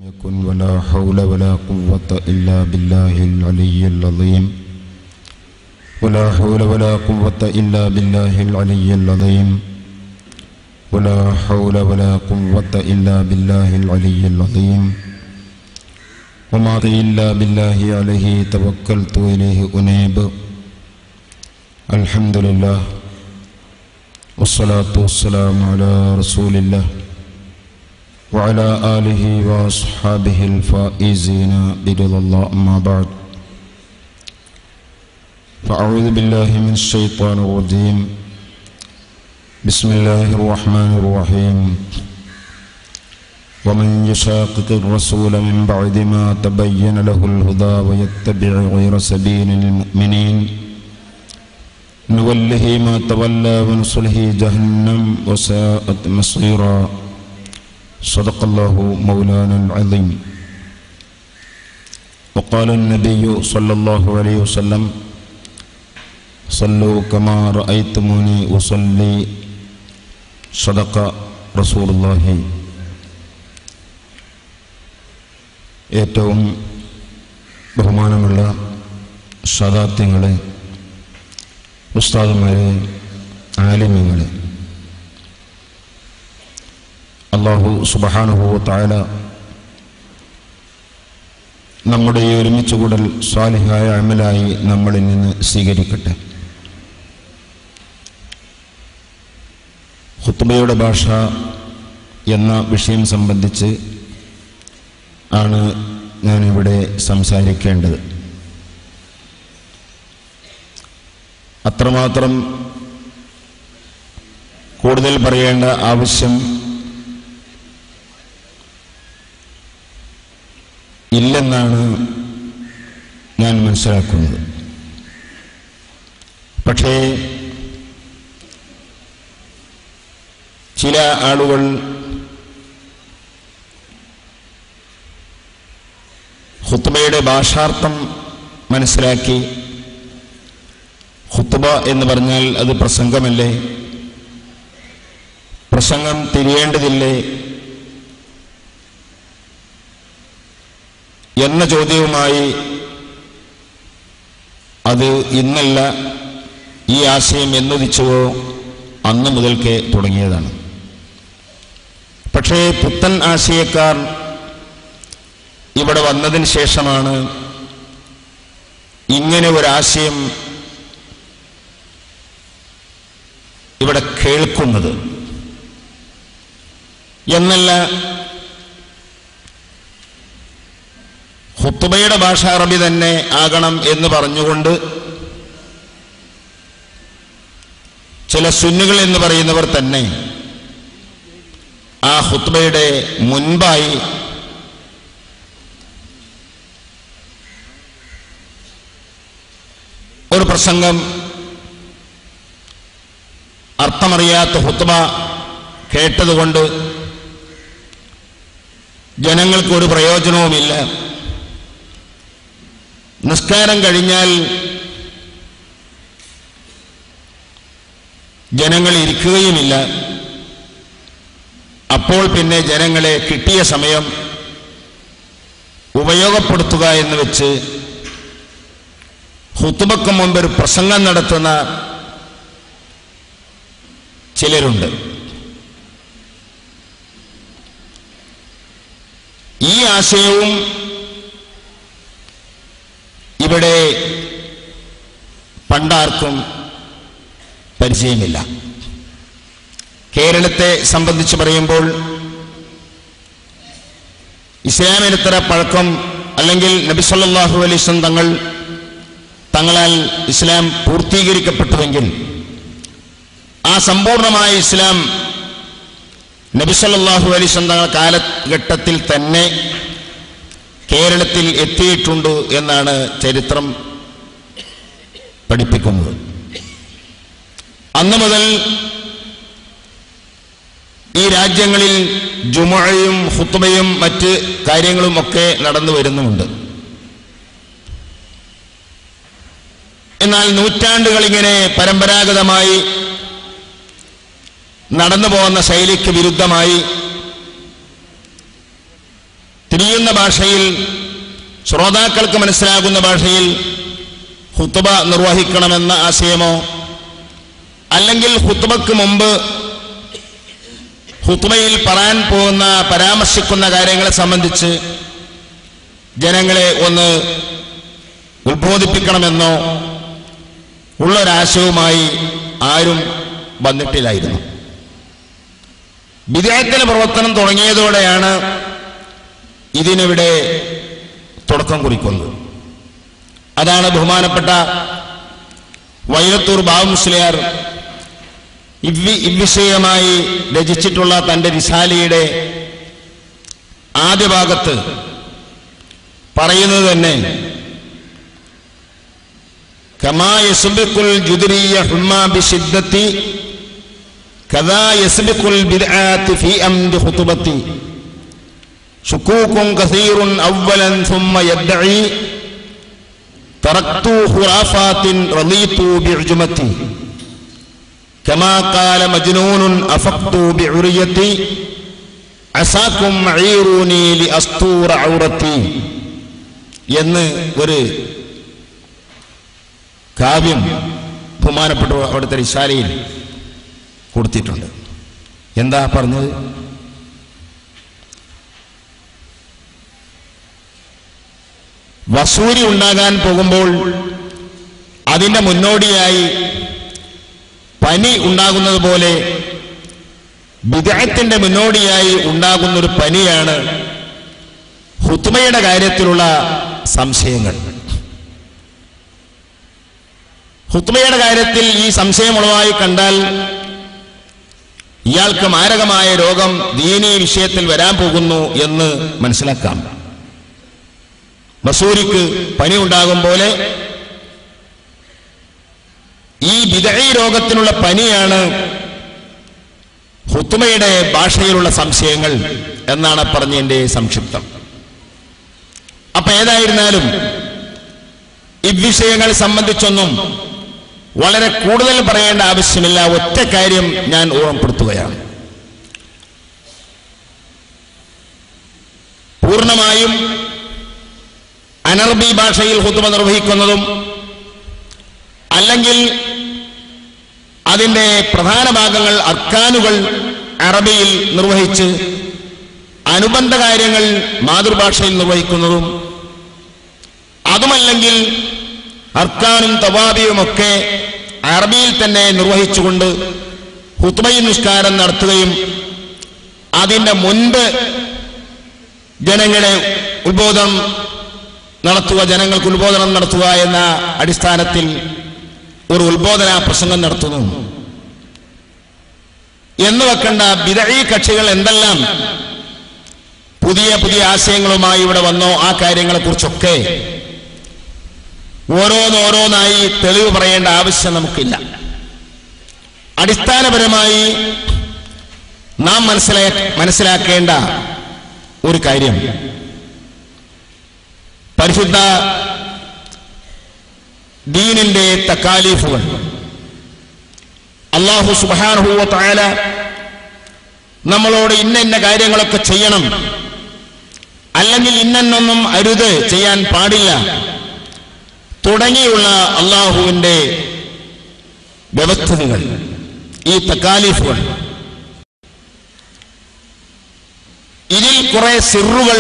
يكن ولا حول ولا قوة إلا بالله العلي العظيم ولا حول ولا قوة إلا بالله العلي العظيم ولا حول ولا قوة إلا بالله العلي العظيم وما إلا بالله عليه توكلت إليه أنيب الحمد لله والصلاة والسلام على رسول الله وعلى آله وأصحابه الفائزين برضا الله أما بعد فأعوذ بالله من الشيطان الرجيم بسم الله الرحمن الرحيم ومن يشاقق الرسول من بعد ما تبين له الهدى ويتبع غير سبيل المؤمنين نوله ما تولى ونصله جهنم وساءت مصيرا صدق الله مولانا العظيم وقال النبي صلى الله عليه وسلم صلوا كما رأيتموني أصلي صدق رسول الله. ഏറ്റവും ബഹുമാനമുള്ള സദാത്യങ്ങളെ, ഉസ്താദുമാരെ, ആലിമീങ്ങളെ, അല്ലാഹു സുബ്ഹാനഹു വ തആല നമ്മുടെ ഈ ഒരുമിച്ച് കൂടൽ സ്വാലിഹായ അമലായി നമ്മളിൽ നിന്ന് സ്വീകരിക്കട്ടെ. ഖുത്ബയുടെ ഭാഷ എന്ന വിഷയം സംബന്ധിച്ച് ആണ് ഞാനിവിടെ സംസാരിക്കേണ്ടത്. അത്രമാത്രം കൂടുതൽ പറയേണ്ട ആവശ്യം ഇല്ലെന്നാണ് ഞാൻ മനസ്സിലാക്കുന്നത്. പക്ഷേ ചില ആളുകൾ ഖുത്ബയുടെ ഭാഷാർത്ഥം മനസ്സിലാക്കി ഖുത്ബ എന്ന് പറഞ്ഞാൽ അത് പ്രസംഗമല്ലേ, പ്രസംഗം തിരിയേണ്ടതില്ലേ എന്ന ചോദ്യവുമായി അത് ഇന്നല്ല, ഈ ആശയം എന്നുദിച്ചുവോ അന്ന് മുതൽക്കേ തുടങ്ങിയതാണ്. പക്ഷേ പുത്തൻ ആശയക്കാർ ഇവിടെ വന്നതിന് ശേഷമാണ് ഇങ്ങനെ ഒരാശയം ഇവിടെ കേൾക്കുന്നത്. എന്നല്ല, ഖുത്ബയുടെ ഭാഷ അറബി തന്നെ ആകണം എന്ന് പറഞ്ഞുകൊണ്ട് ചില സുന്നികൾ എന്ന് പറയുന്നവർ തന്നെ ആ ഖുത്ബയുടെ മുൻപായി ഒരു പ്രസംഗം, അർത്ഥമറിയാത്ത ഖുത്ബ കേട്ടതുകൊണ്ട് ജനങ്ങൾക്ക് ഒരു പ്രയോജനവുമില്ല, നിസ്കാരം കഴിഞ്ഞാൽ ജനങ്ങൾ ഇരിക്കുകയുമില്ല, അപ്പോൾ പിന്നെ ജനങ്ങളെ കിട്ടിയ സമയം ഉപയോഗപ്പെടുത്തുക എന്ന് വെച്ച് ഖുത്ബക്ക് മുമ്പ് ഒരു പ്രസംഗം നടത്തുന്ന ചിലരുണ്ട്. ഈ ആശയവും ഇവിടെ പണ്ടാർക്കും പരിചയമില്ല. കേരളത്തെ സംബന്ധിച്ച് പറയുമ്പോൾ ഇസ്ലാമിനിത്ര പഴക്കം, അല്ലെങ്കിൽ നബി സല്ലല്ലാഹു അലൈഹി വസല്ലം തങ്ങളാൽ ഇസ്ലാം പൂർത്തീകരിക്കപ്പെട്ടുവെങ്കിൽ ആ സമ്പൂർണമായ ഇസ്ലാം നബി സല്ലല്ലാഹു അലൈഹി വസല്ലം തങ്ങളുടെ കാലഘട്ടത്തിൽ തന്നെ കേരളത്തിൽ എത്തിയിട്ടുണ്ട് എന്നാണ് ചരിത്രം പഠിപ്പിക്കുന്നത്. അന്ന് മുതൽ ഈ രാജ്യങ്ങളിൽ ജുമുഅയും ഖുത്ബയും മറ്റ് കാര്യങ്ങളുമൊക്കെ നടന്നു വരുന്നുമുണ്ട്. എന്നാൽ നൂറ്റാണ്ടുകളിങ്ങനെ പരമ്പരാഗതമായി നടന്നു പോകുന്ന ശൈലിക്ക് വിരുദ്ധമായി അറിയുന്ന ഭാഷയിൽ, ശ്രോതാക്കൾക്ക് മനസ്സിലാകുന്ന ഭാഷയിൽ ഖുത്ബ നിർവഹിക്കണമെന്ന ആശയമോ, അല്ലെങ്കിൽ ഖുത്ബയ്ക്ക് മുമ്പ് ഖുത്ബയിൽ പറയാൻ പോകുന്ന പരാമർശിക്കുന്ന കാര്യങ്ങളെ സംബന്ധിച്ച് ജനങ്ങളെ ഒന്ന് ഉത്ബോധിപ്പിക്കണമെന്നോ ഉള്ളൊരാശയവുമായി ആരും വന്നിട്ടില്ലായിരുന്നു. ബിദ്അത്തിന്റെ പ്രവർത്തനം തുടങ്ങിയതോടെയാണ് ഇതിനിവിടെ തുടക്കം കുറിക്കുന്നത്. അതാണ് ബഹുമാനപ്പെട്ട വൈലത്തൂർ ബാബു മുസ്ലിയാർ ഇവിഷയമായി രചിച്ചിട്ടുള്ള തന്റെ റിസാലയുടെ ആദ്യ ഭാഗത്ത് പറയുന്നത് തന്നെ, കമാ യസ്ബിഖുൽ ജുദ്രിയ ഹുമ്മാ ബിശിദ്ദത്തി കദാ യസ്ബിഖുൽ ബിദ്അത്തി ഫീ അംരി ഖുതുബത്തി ശുകൂകുൻ കസീറുൻ അവ്വലൻ സുമ്മ യദ്ദഈ തറക്തു ഖുറാഫാത്തിൻ റളീതു ബിഉജ്മത്തി കമാ ഖാല മജ്നൂനുൻ അഫഖ്തു ബിഉറിയത്തി അസാകും മഈറൂനി ലിഅസ്തൂറ ഔറത്തി എന്ന് ഒരു കാവ്യം ബഹുമാനപ്പെട്ട അവിടുത്തെ റിസാലയിൽ കൊടുത്തിട്ടുണ്ട്. എന്താ പറഞ്ഞത്? വസൂരി ഉണ്ടാകാൻ പോകുമ്പോൾ അതിന്റെ മുന്നോടിയായി പനി ഉണ്ടാകുന്നത് പോലെ ബിദ്അത്തിന്റെ മുന്നോടിയായി ഉണ്ടാകുന്നൊരു പനിയാണ് ഖുത്ബയുടെ കാര്യത്തിലുള്ള സംശയങ്ങൾ. ഖുത്ബയുടെ കാര്യത്തിൽ ഈ സംശയമുള്ളതായി കണ്ടാൽ ഇയാൾക്ക് മാരകമായ രോഗം ദീനീ വിഷയത്തിൽ വരാൻ പോകുന്നു എന്ന് മനസ്സിലാക്കാം. വസൂരിക്ക് പനി ഉണ്ടാകും പോലെ ഈ ബിദ്അഈ രോഗത്തിനുള്ള പനിയാണ് ഖുത്ബയുടെ ഭാഷയിലുള്ള സംശയങ്ങൾ എന്നാണ് പറഞ്ഞതിന്റെ സംക്ഷിപ്തം. അപ്പൊ ഏതായിരുന്നാലും ഇവിഷയങ്ങൾ സംബന്ധിച്ചൊന്നും വളരെ കൂടുതൽ പറയേണ്ട ആവശ്യമില്ല. ഒറ്റ കാര്യം ഞാൻ ഓർമ്മപ്പെടുത്തുകയാണ്. പൂർണ്ണമായും അനർബി ഭാഷയിൽ ഖുത്ബ നിർവഹിക്കുന്നതും അല്ലെങ്കിൽ അതിന്റെ പ്രധാന ഭാഗങ്ങൾ അർക്കാനുകൾ അറബിയിൽ നിർവഹിച്ച് അനുബന്ധ കാര്യങ്ങൾ മാതൃഭാഷയിൽ നിർവഹിക്കുന്നതും, അതുമല്ലെങ്കിൽ അർക്കാനും തവാബിയുമൊക്കെ അറബിയിൽ തന്നെ നിർവഹിച്ചുകൊണ്ട് ഖുത്ബയും നിസ്കാരം നടത്തുകയും അതിന്റെ മുൻപ് ജനങ്ങളെ ഉത്ബോധനം നടത്തുക, ജനങ്ങൾക്ക് ഉത്ബോധനം നടത്തുക എന്ന അടിസ്ഥാനത്തിൽ ഒരു ഉത്ബോധന പ്രസംഗം നടത്തുന്നു എന്ന് വെക്കേണ്ട ബിദ്അഈ കക്ഷികൾ എന്തെല്ലാം പുതിയ പുതിയ ആശയങ്ങളുമായി ഇവിടെ വന്നോ ആ കാര്യങ്ങളെക്കുറിച്ചൊക്കെ ഓരോന്നോരോന്നായി തെളിവ് പറയേണ്ട ആവശ്യം നമുക്കില്ല. അടിസ്ഥാനപരമായി നാം മനസ്സിലാക്കേണ്ട ഒരു കാര്യം, പരിശുദ്ധ ദീനിന്റെ തക്കാലീഫുകൾ അല്ലാഹു സുബ്ഹാനഹു വ തആല നമ്മളോട് ഇന്ന കാര്യങ്ങളൊക്കെ ചെയ്യണം, അല്ലെങ്കിൽ ഇന്നൊന്നും അരുത്, ചെയ്യാൻ പാടില്ല തുടങ്ങിയുള്ള അല്ലാഹുവിന്റെ വ്യവസ്ഥകൾ, ഈ തക്കാലീഫുകൾ, ഇതിൽ കുറെ സിറുകൾ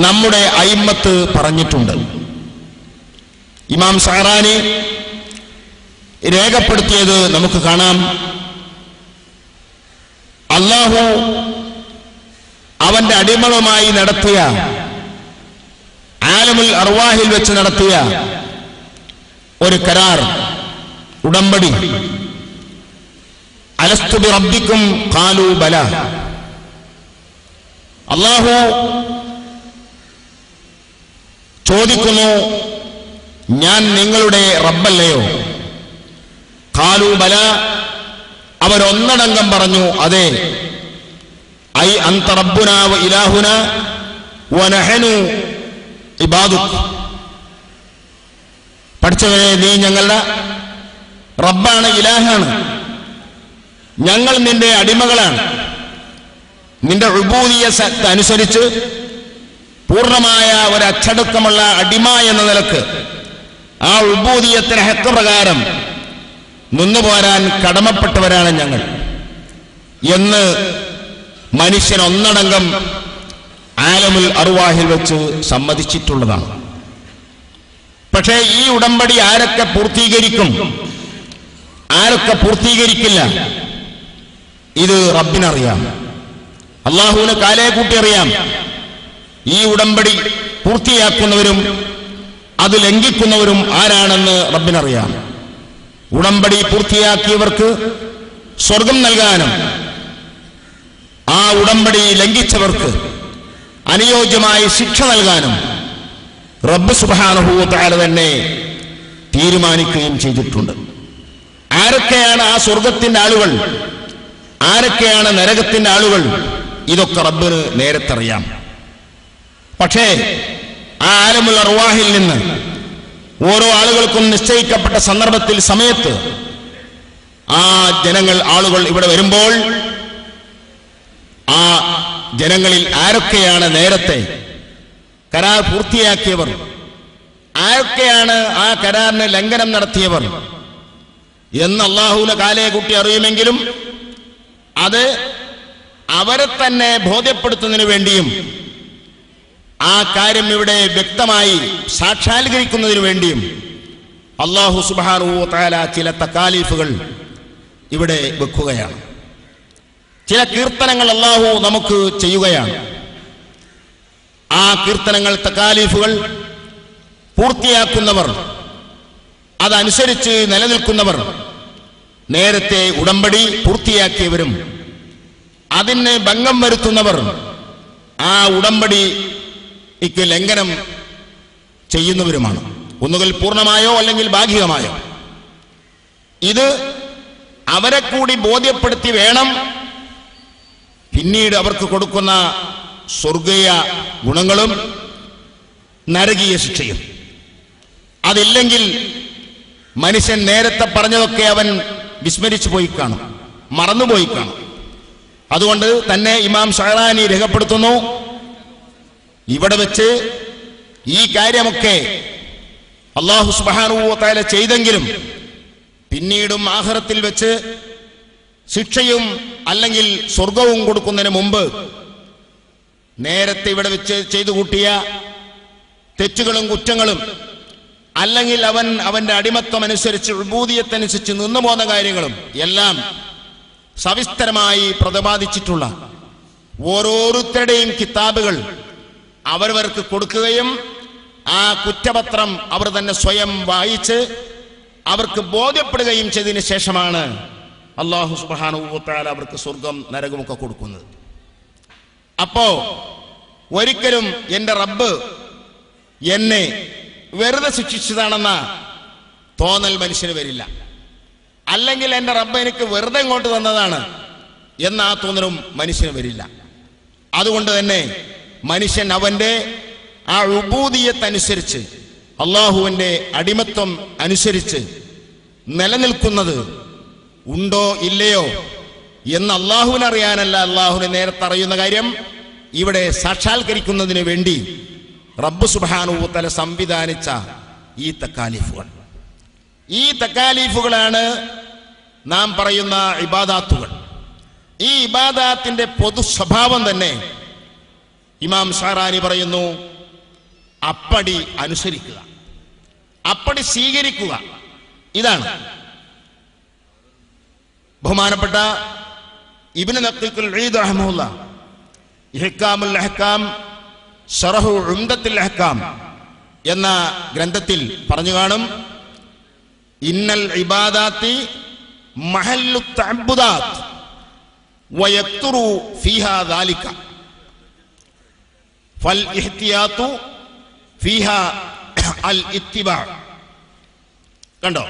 നമ്മുടെ അയിമ്മത്ത് പറഞ്ഞിട്ടുണ്ട്. ഇമാം സഅറാനി രേഖപ്പെടുത്തിയത് നമുക്ക് കാണാം. അല്ലാഹു അവന്റെ അടിമകളുമായി നടത്തിയ ആലമുൽ അർവാഹിൽ വെച്ച് നടത്തിയ ഒരു കരാർ, ഉടമ്പടി, അലസ്തു ബി റബ്ബിക്കും ഖാലൂ ബല. അല്ലാഹു ചോദിക്കുന്നു, ഞാൻ നിങ്ങളുടെ റബ്ബല്ലയോ? ഖാലൂ ബല, അവരൊന്നടങ്കം പറഞ്ഞു അതെ. ഐ അൻത റബ്ബുനാ വ ഇലാഹുനാ വ നഹ്നു ഇബാദുക്. പഠിച്ചവനെ, നീ ഞങ്ങളുടെ റബ്ബാണ്, ഇലാഹാണ്, ഞങ്ങൾ നിന്റെ അടിമകളാണ്. നിന്റെ ഉബൂദിയ്യത്ത് അനുസരിച്ച് പൂർണ്ണമായ ഒരു അച്ചടക്കമുള്ള അടിമ എന്ന നിലക്ക് ആ ഉബൂദിയത്തിന് ഹക്ക് പ്രകാരം നിന്നുപോരാൻ കടമപ്പെട്ടവരാണ് ഞങ്ങൾ എന്ന് മനുഷ്യൻ ഒന്നടങ്കം ആലമുൽ അർവാഹിൽ വെച്ച് സമ്മതിച്ചിട്ടുള്ളതാണ്. പക്ഷേ ഈ ഉടമ്പടി ആരൊക്കെ പൂർത്തീകരിക്കും, ആരൊക്കെ പൂർത്തീകരിക്കില്ല, ഇത് റബ്ബിനറിയാം, അള്ളാഹുവിന് കാലേ കൂട്ടി അറിയാം. ഈ ഉടമ്പടി പൂർത്തിയാക്കുന്നവരും അത് ലംഘിക്കുന്നവരും ആരാണെന്ന് റബ്ബിനറിയാം. ഉടമ്പടി പൂർത്തിയാക്കിയവർക്ക് സ്വർഗം നൽകാനും ആ ഉടമ്പടി ലംഘിച്ചവർക്ക് അനുയോജ്യമായ ശിക്ഷ നൽകാനും റബ്ബ് സുബ്ഹാനഹു വ തആല തന്നെ തീരുമാനിക്കുകയും ചെയ്തിട്ടുണ്ട്. ആരൊക്കെയാണ് ആ സ്വർഗത്തിന്റെ ആളുകൾ, ആരൊക്കെയാണ് നരകത്തിന്റെ ആളുകൾ, ഇതൊക്കെ റബ്ബിന് നേരത്തെ അറിയാം. പക്ഷേ ആ ആലമുൽ അർവാഹിൽ നിന്ന് ഓരോ ആളുകൾക്കും നിശ്ചയിക്കപ്പെട്ട സന്ദർഭത്തിൽ സമയത്ത് ആ ആളുകൾ ഇവിടെ വരുമ്പോൾ ആ ജനങ്ങളിൽ ആരൊക്കെയാണ് നേരത്തെ കരാർ പൂർത്തിയാക്കിയവർ, ആരൊക്കെയാണ് ആ കരാറിന് ലംഘനം നടത്തിയവർ എന്ന് അള്ളാഹുവിനെ കാലയെ കൂട്ടി അറിയുമെങ്കിലും അത് അവരെ തന്നെ ബോധ്യപ്പെടുത്തുന്നതിന് വേണ്ടിയും ആ കാര്യം ഇവിടെ വ്യക്തമായി സാക്ഷാത്കരിക്കുന്നതിന് വേണ്ടിയും അല്ലാഹു സുബ്ഹാനഹു വ തആല ചില തകാലീഫുകൾ ഇവിടെ വെക്കുകയാണ്. ചില കീർത്തനങ്ങൾ അല്ലാഹു നമുക്ക് ചെയ്യുകയാണ്. ആ കീർത്തനങ്ങൾ, തകാലീഫുകൾ പൂർത്തിയാക്കുന്നവർ, അതനുസരിച്ച് നിലനിൽക്കുന്നവർ, നേരത്തെ ഉടമ്പടി പൂർത്തിയാക്കിയവരും അതിന് ഭംഗം വരുത്തുന്നവർ, ആ ഉടമ്പടിക്ക് ലംഘനം ചെയ്യുന്നവരുമാണ്. ഒന്നുകിൽ പൂർണ്ണമായോ അല്ലെങ്കിൽ ഭാഗികമായോ. ഇത് അവരെ കൂടി ബോധ്യപ്പെടുത്തി വേണം പിന്നീട് അവർക്ക് കൊടുക്കുന്ന സ്വർഗീയ ഗുണങ്ങളും നരകീയ ശിക്ഷയും. അതില്ലെങ്കിൽ മനുഷ്യൻ നേരത്തെ പറഞ്ഞതൊക്കെ അവൻ വിസ്മരിച്ചു പോയി കാണും, മറന്നുപോയി കാണും. അതുകൊണ്ട് തന്നെ ഇമാം ഷഅറാനി രേഖപ്പെടുത്തുന്നു, ഇവിടെ വെച്ച് ഈ കാര്യമൊക്കെ അല്ലാഹു സുബ്ഹാനഹു വ തആല ചെയ്തെങ്കിലും പിന്നീടും ആഖിറത്തിൽ വെച്ച് ശിക്ഷയും അല്ലെങ്കിൽ സ്വർഗവും കൊടുക്കുന്നതിന് മുമ്പ് നേരത്തെ ഇവിടെ വെച്ച് ചെയ്തു കൂട്ടിയ തെറ്റുകളും കുറ്റങ്ങളും അല്ലെങ്കിൽ അവന്റെ അടിമത്വം അനുസരിച്ച് ഉബൂദിയത്തനുസരിച്ച് നിന്നു പോന്ന കാര്യങ്ങളും എല്ലാം സവിസ്തരമായി പ്രതിപാദിച്ചിട്ടുള്ള ഓരോരുത്തരുടെയും കിതാബുകൾ അവരവർക്ക് കൊടുക്കുകയും ആ കുറ്റപത്രം അവർ തന്നെ സ്വയം വായിച്ച് അവർക്ക് ബോധ്യപ്പെടുകയും ചെയ്തതിന് ശേഷമാണ് അല്ലാഹു സുബ്ഹാനഹു വ തആല അവർക്ക് സ്വർഗം നരകമൊക്കെ കൊടുക്കുന്നത്. അപ്പോ ഒരിക്കലും എൻ്റെ റബ്ബ് എന്നെ വെറുതെ ശിക്ഷിച്ചതാണെന്ന തോന്നൽ മനുഷ്യന് വരില്ല. അല്ലെങ്കിൽ എൻ്റെ റബ്ബ് എനിക്ക് വെറുതെ ഇങ്ങോട്ട് തന്നതാണ് എന്ന ആ തോന്നലും മനുഷ്യന് വരില്ല. അതുകൊണ്ട് തന്നെ മനുഷ്യൻ അവന്റെ ആ ഉബൂദിയത്തനുസരിച്ച് അള്ളാഹുവിന്റെ അടിമത്വം അനുസരിച്ച് നിലനിൽക്കുന്നത് ഉണ്ടോ ഇല്ലയോ എന്ന് അള്ളാഹുവിനറിയാനല്ല, അള്ളാഹുവിനെ നേരത്തെ അറിയുന്ന കാര്യം ഇവിടെ സാക്ഷാത്കരിക്കുന്നതിന് വേണ്ടി റബ്ബ് സുബ്ഹാനഹു വ തആല സംവിധാനിച്ച ഈ തകാലീഫുകൾ. ഈ തകാലീഫുകളാണ് നാം പറയുന്ന ഇബാദാത്തുകൾ. ഈ ഇബാദാത്തിന്റെ പൊതു സ്വഭാവം തന്നെ ഇമാം ഷഅറാനി പറയുന്നു, അപ്പടി അനുസരിക്കുക, അപ്പടി സ്വീകരിക്കുക. ഇതാണ് ബഹുമാനപ്പെട്ട ഇബ്നു ദഖീഖുൽ ഈദ് റഹ്മഹുല്ലാഹ് ഇഹ്കാമുൽ അഹ്കാം ശറഹു ഉംദത്തുൽ അഹ്കാം എന്ന ഗ്രന്ഥത്തിൽ പറഞ്ഞു കാണും, ഇന്നൽ ഇബാദാത്തി മഹല്ലു തഅബ്ബുദാത്ത് വയക്തുറു ഫീഹാ ദാലിക ഫൽ ഇഹ്തിയാതു ഫീഹാ അൽ ഇത്തിബാ. കണ്ടോ,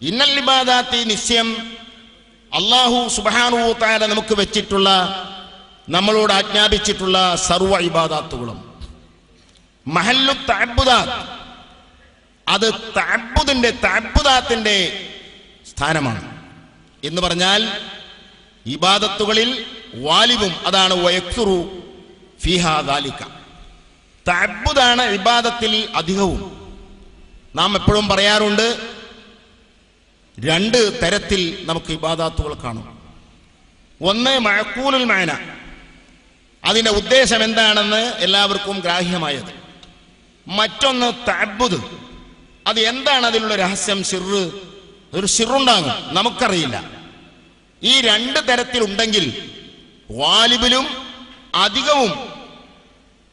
ഇന്നൽ ഇബാദാത്തി, നിശ്ചയം അല്ലാഹു സുബ്ഹാനഹു വ തആല നമുക്ക് വെച്ചിട്ടുള്ള, നമ്മളോട് ആജ്ഞാപിച്ചിട്ടുള്ള സർവ്വ ഇബാദാത്തുകളും മഹല്ലു തഅബ്ബുദാത്ത്, അത് തഅബ്ബുദാത്തിന്റെ സ്ഥാനമാണ്. എന്ന് പറഞ്ഞാൽ ഇബാദത്തുകളിൽ വാലിബും അതാണ് വയക്തുറു ഫീഹാ ദാലിക. തഅബ്ബുദാണ് ഇബാദത്തിൽ അധികവും. നാം എപ്പോഴും പറയാറുണ്ട്, രണ്ട് തരത്തിൽ നമുക്ക് ഇബാദത്തുകൾ കാണും. ഒന്ന് മഅഖൂലുൽ മഅന, അതിന്റെ ഉദ്ദേശം എന്താണെന്ന് എല്ലാവർക്കും ഗ്രാഹ്യമായത്. മറ്റൊന്ന് തഅബ്ബുദ്, അത് എന്താണ് അതിലുള്ള രഹസ്യം, സിറ്, ഒരു സിറുണ്ടാകും, നമുക്കറിയില്ല. ഈ രണ്ട് തരത്തിലുണ്ടെങ്കിൽ ഗാലിബിലും അധികവും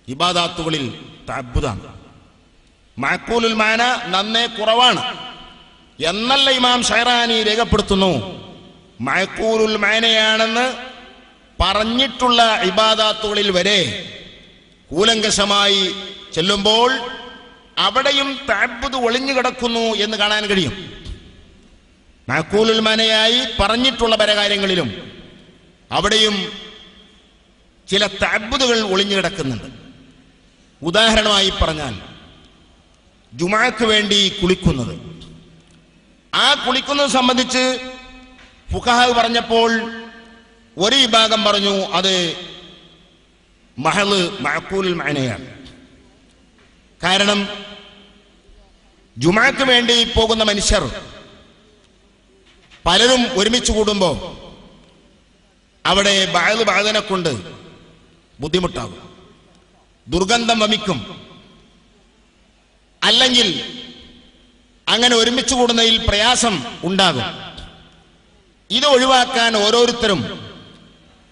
ഇബാദത്തുകളിൽ തഅബ്ബുദാണ്. മഅഖൂലുൽ മഅന നന്നേ കുറവാണ് എന്നല്ല ഇമാം ഷൈറാനി രേഖപ്പെടുത്തുന്നു. മഅഖൂലുൽ മഅനയാണെന്ന് പറഞ്ഞിട്ടുള്ള ഇബാദത്തുകളിൽ വരെ കൂലങ്കഷമായി ചെല്ലുമ്പോൾ അവിടെയും തഅബ്ബുദ് ഒളിഞ്ഞു കിടക്കുന്നു എന്ന് കാണാൻ കഴിയും. മഅഖൂലുൽ മഅനയായി പറഞ്ഞിട്ടുള്ള പല കാര്യങ്ങളിലും അവിടെയും ചില തഅബ്ബുദുകൾ ഒളിഞ്ഞു കിടക്കുന്നുണ്ട്. ഉദാഹരണമായി പറഞ്ഞാൽ, ജുമുഅക്ക് വേണ്ടി കുളിക്കുന്നത്, ആ കുളിക്കുന്നത് സംബന്ധിച്ച് ഫുഖഹാ പറഞ്ഞപ്പോൾ ഒരു വിഭാഗം പറഞ്ഞു അത് മഹള് മഅഖൂലുൽ മഅനയാണ്. കാരണം ജുമുഅക്ക് വേണ്ടി പോകുന്ന മനുഷ്യർ പലരും ഒരുമിച്ച് കൂടുമ്പോൾ അവിടെ ബഅദിനെ കൊണ്ട് ബുദ്ധിമുട്ടാകും, ദുർഗന്ധം വമിക്കും. അല്ലെങ്കിൽ അങ്ങനെ ഒരുമിച്ച് കൂടുന്നതിൽ പ്രയാസം ഉണ്ടാകും. ഇത് ഒഴിവാക്കാൻ ഓരോരുത്തരും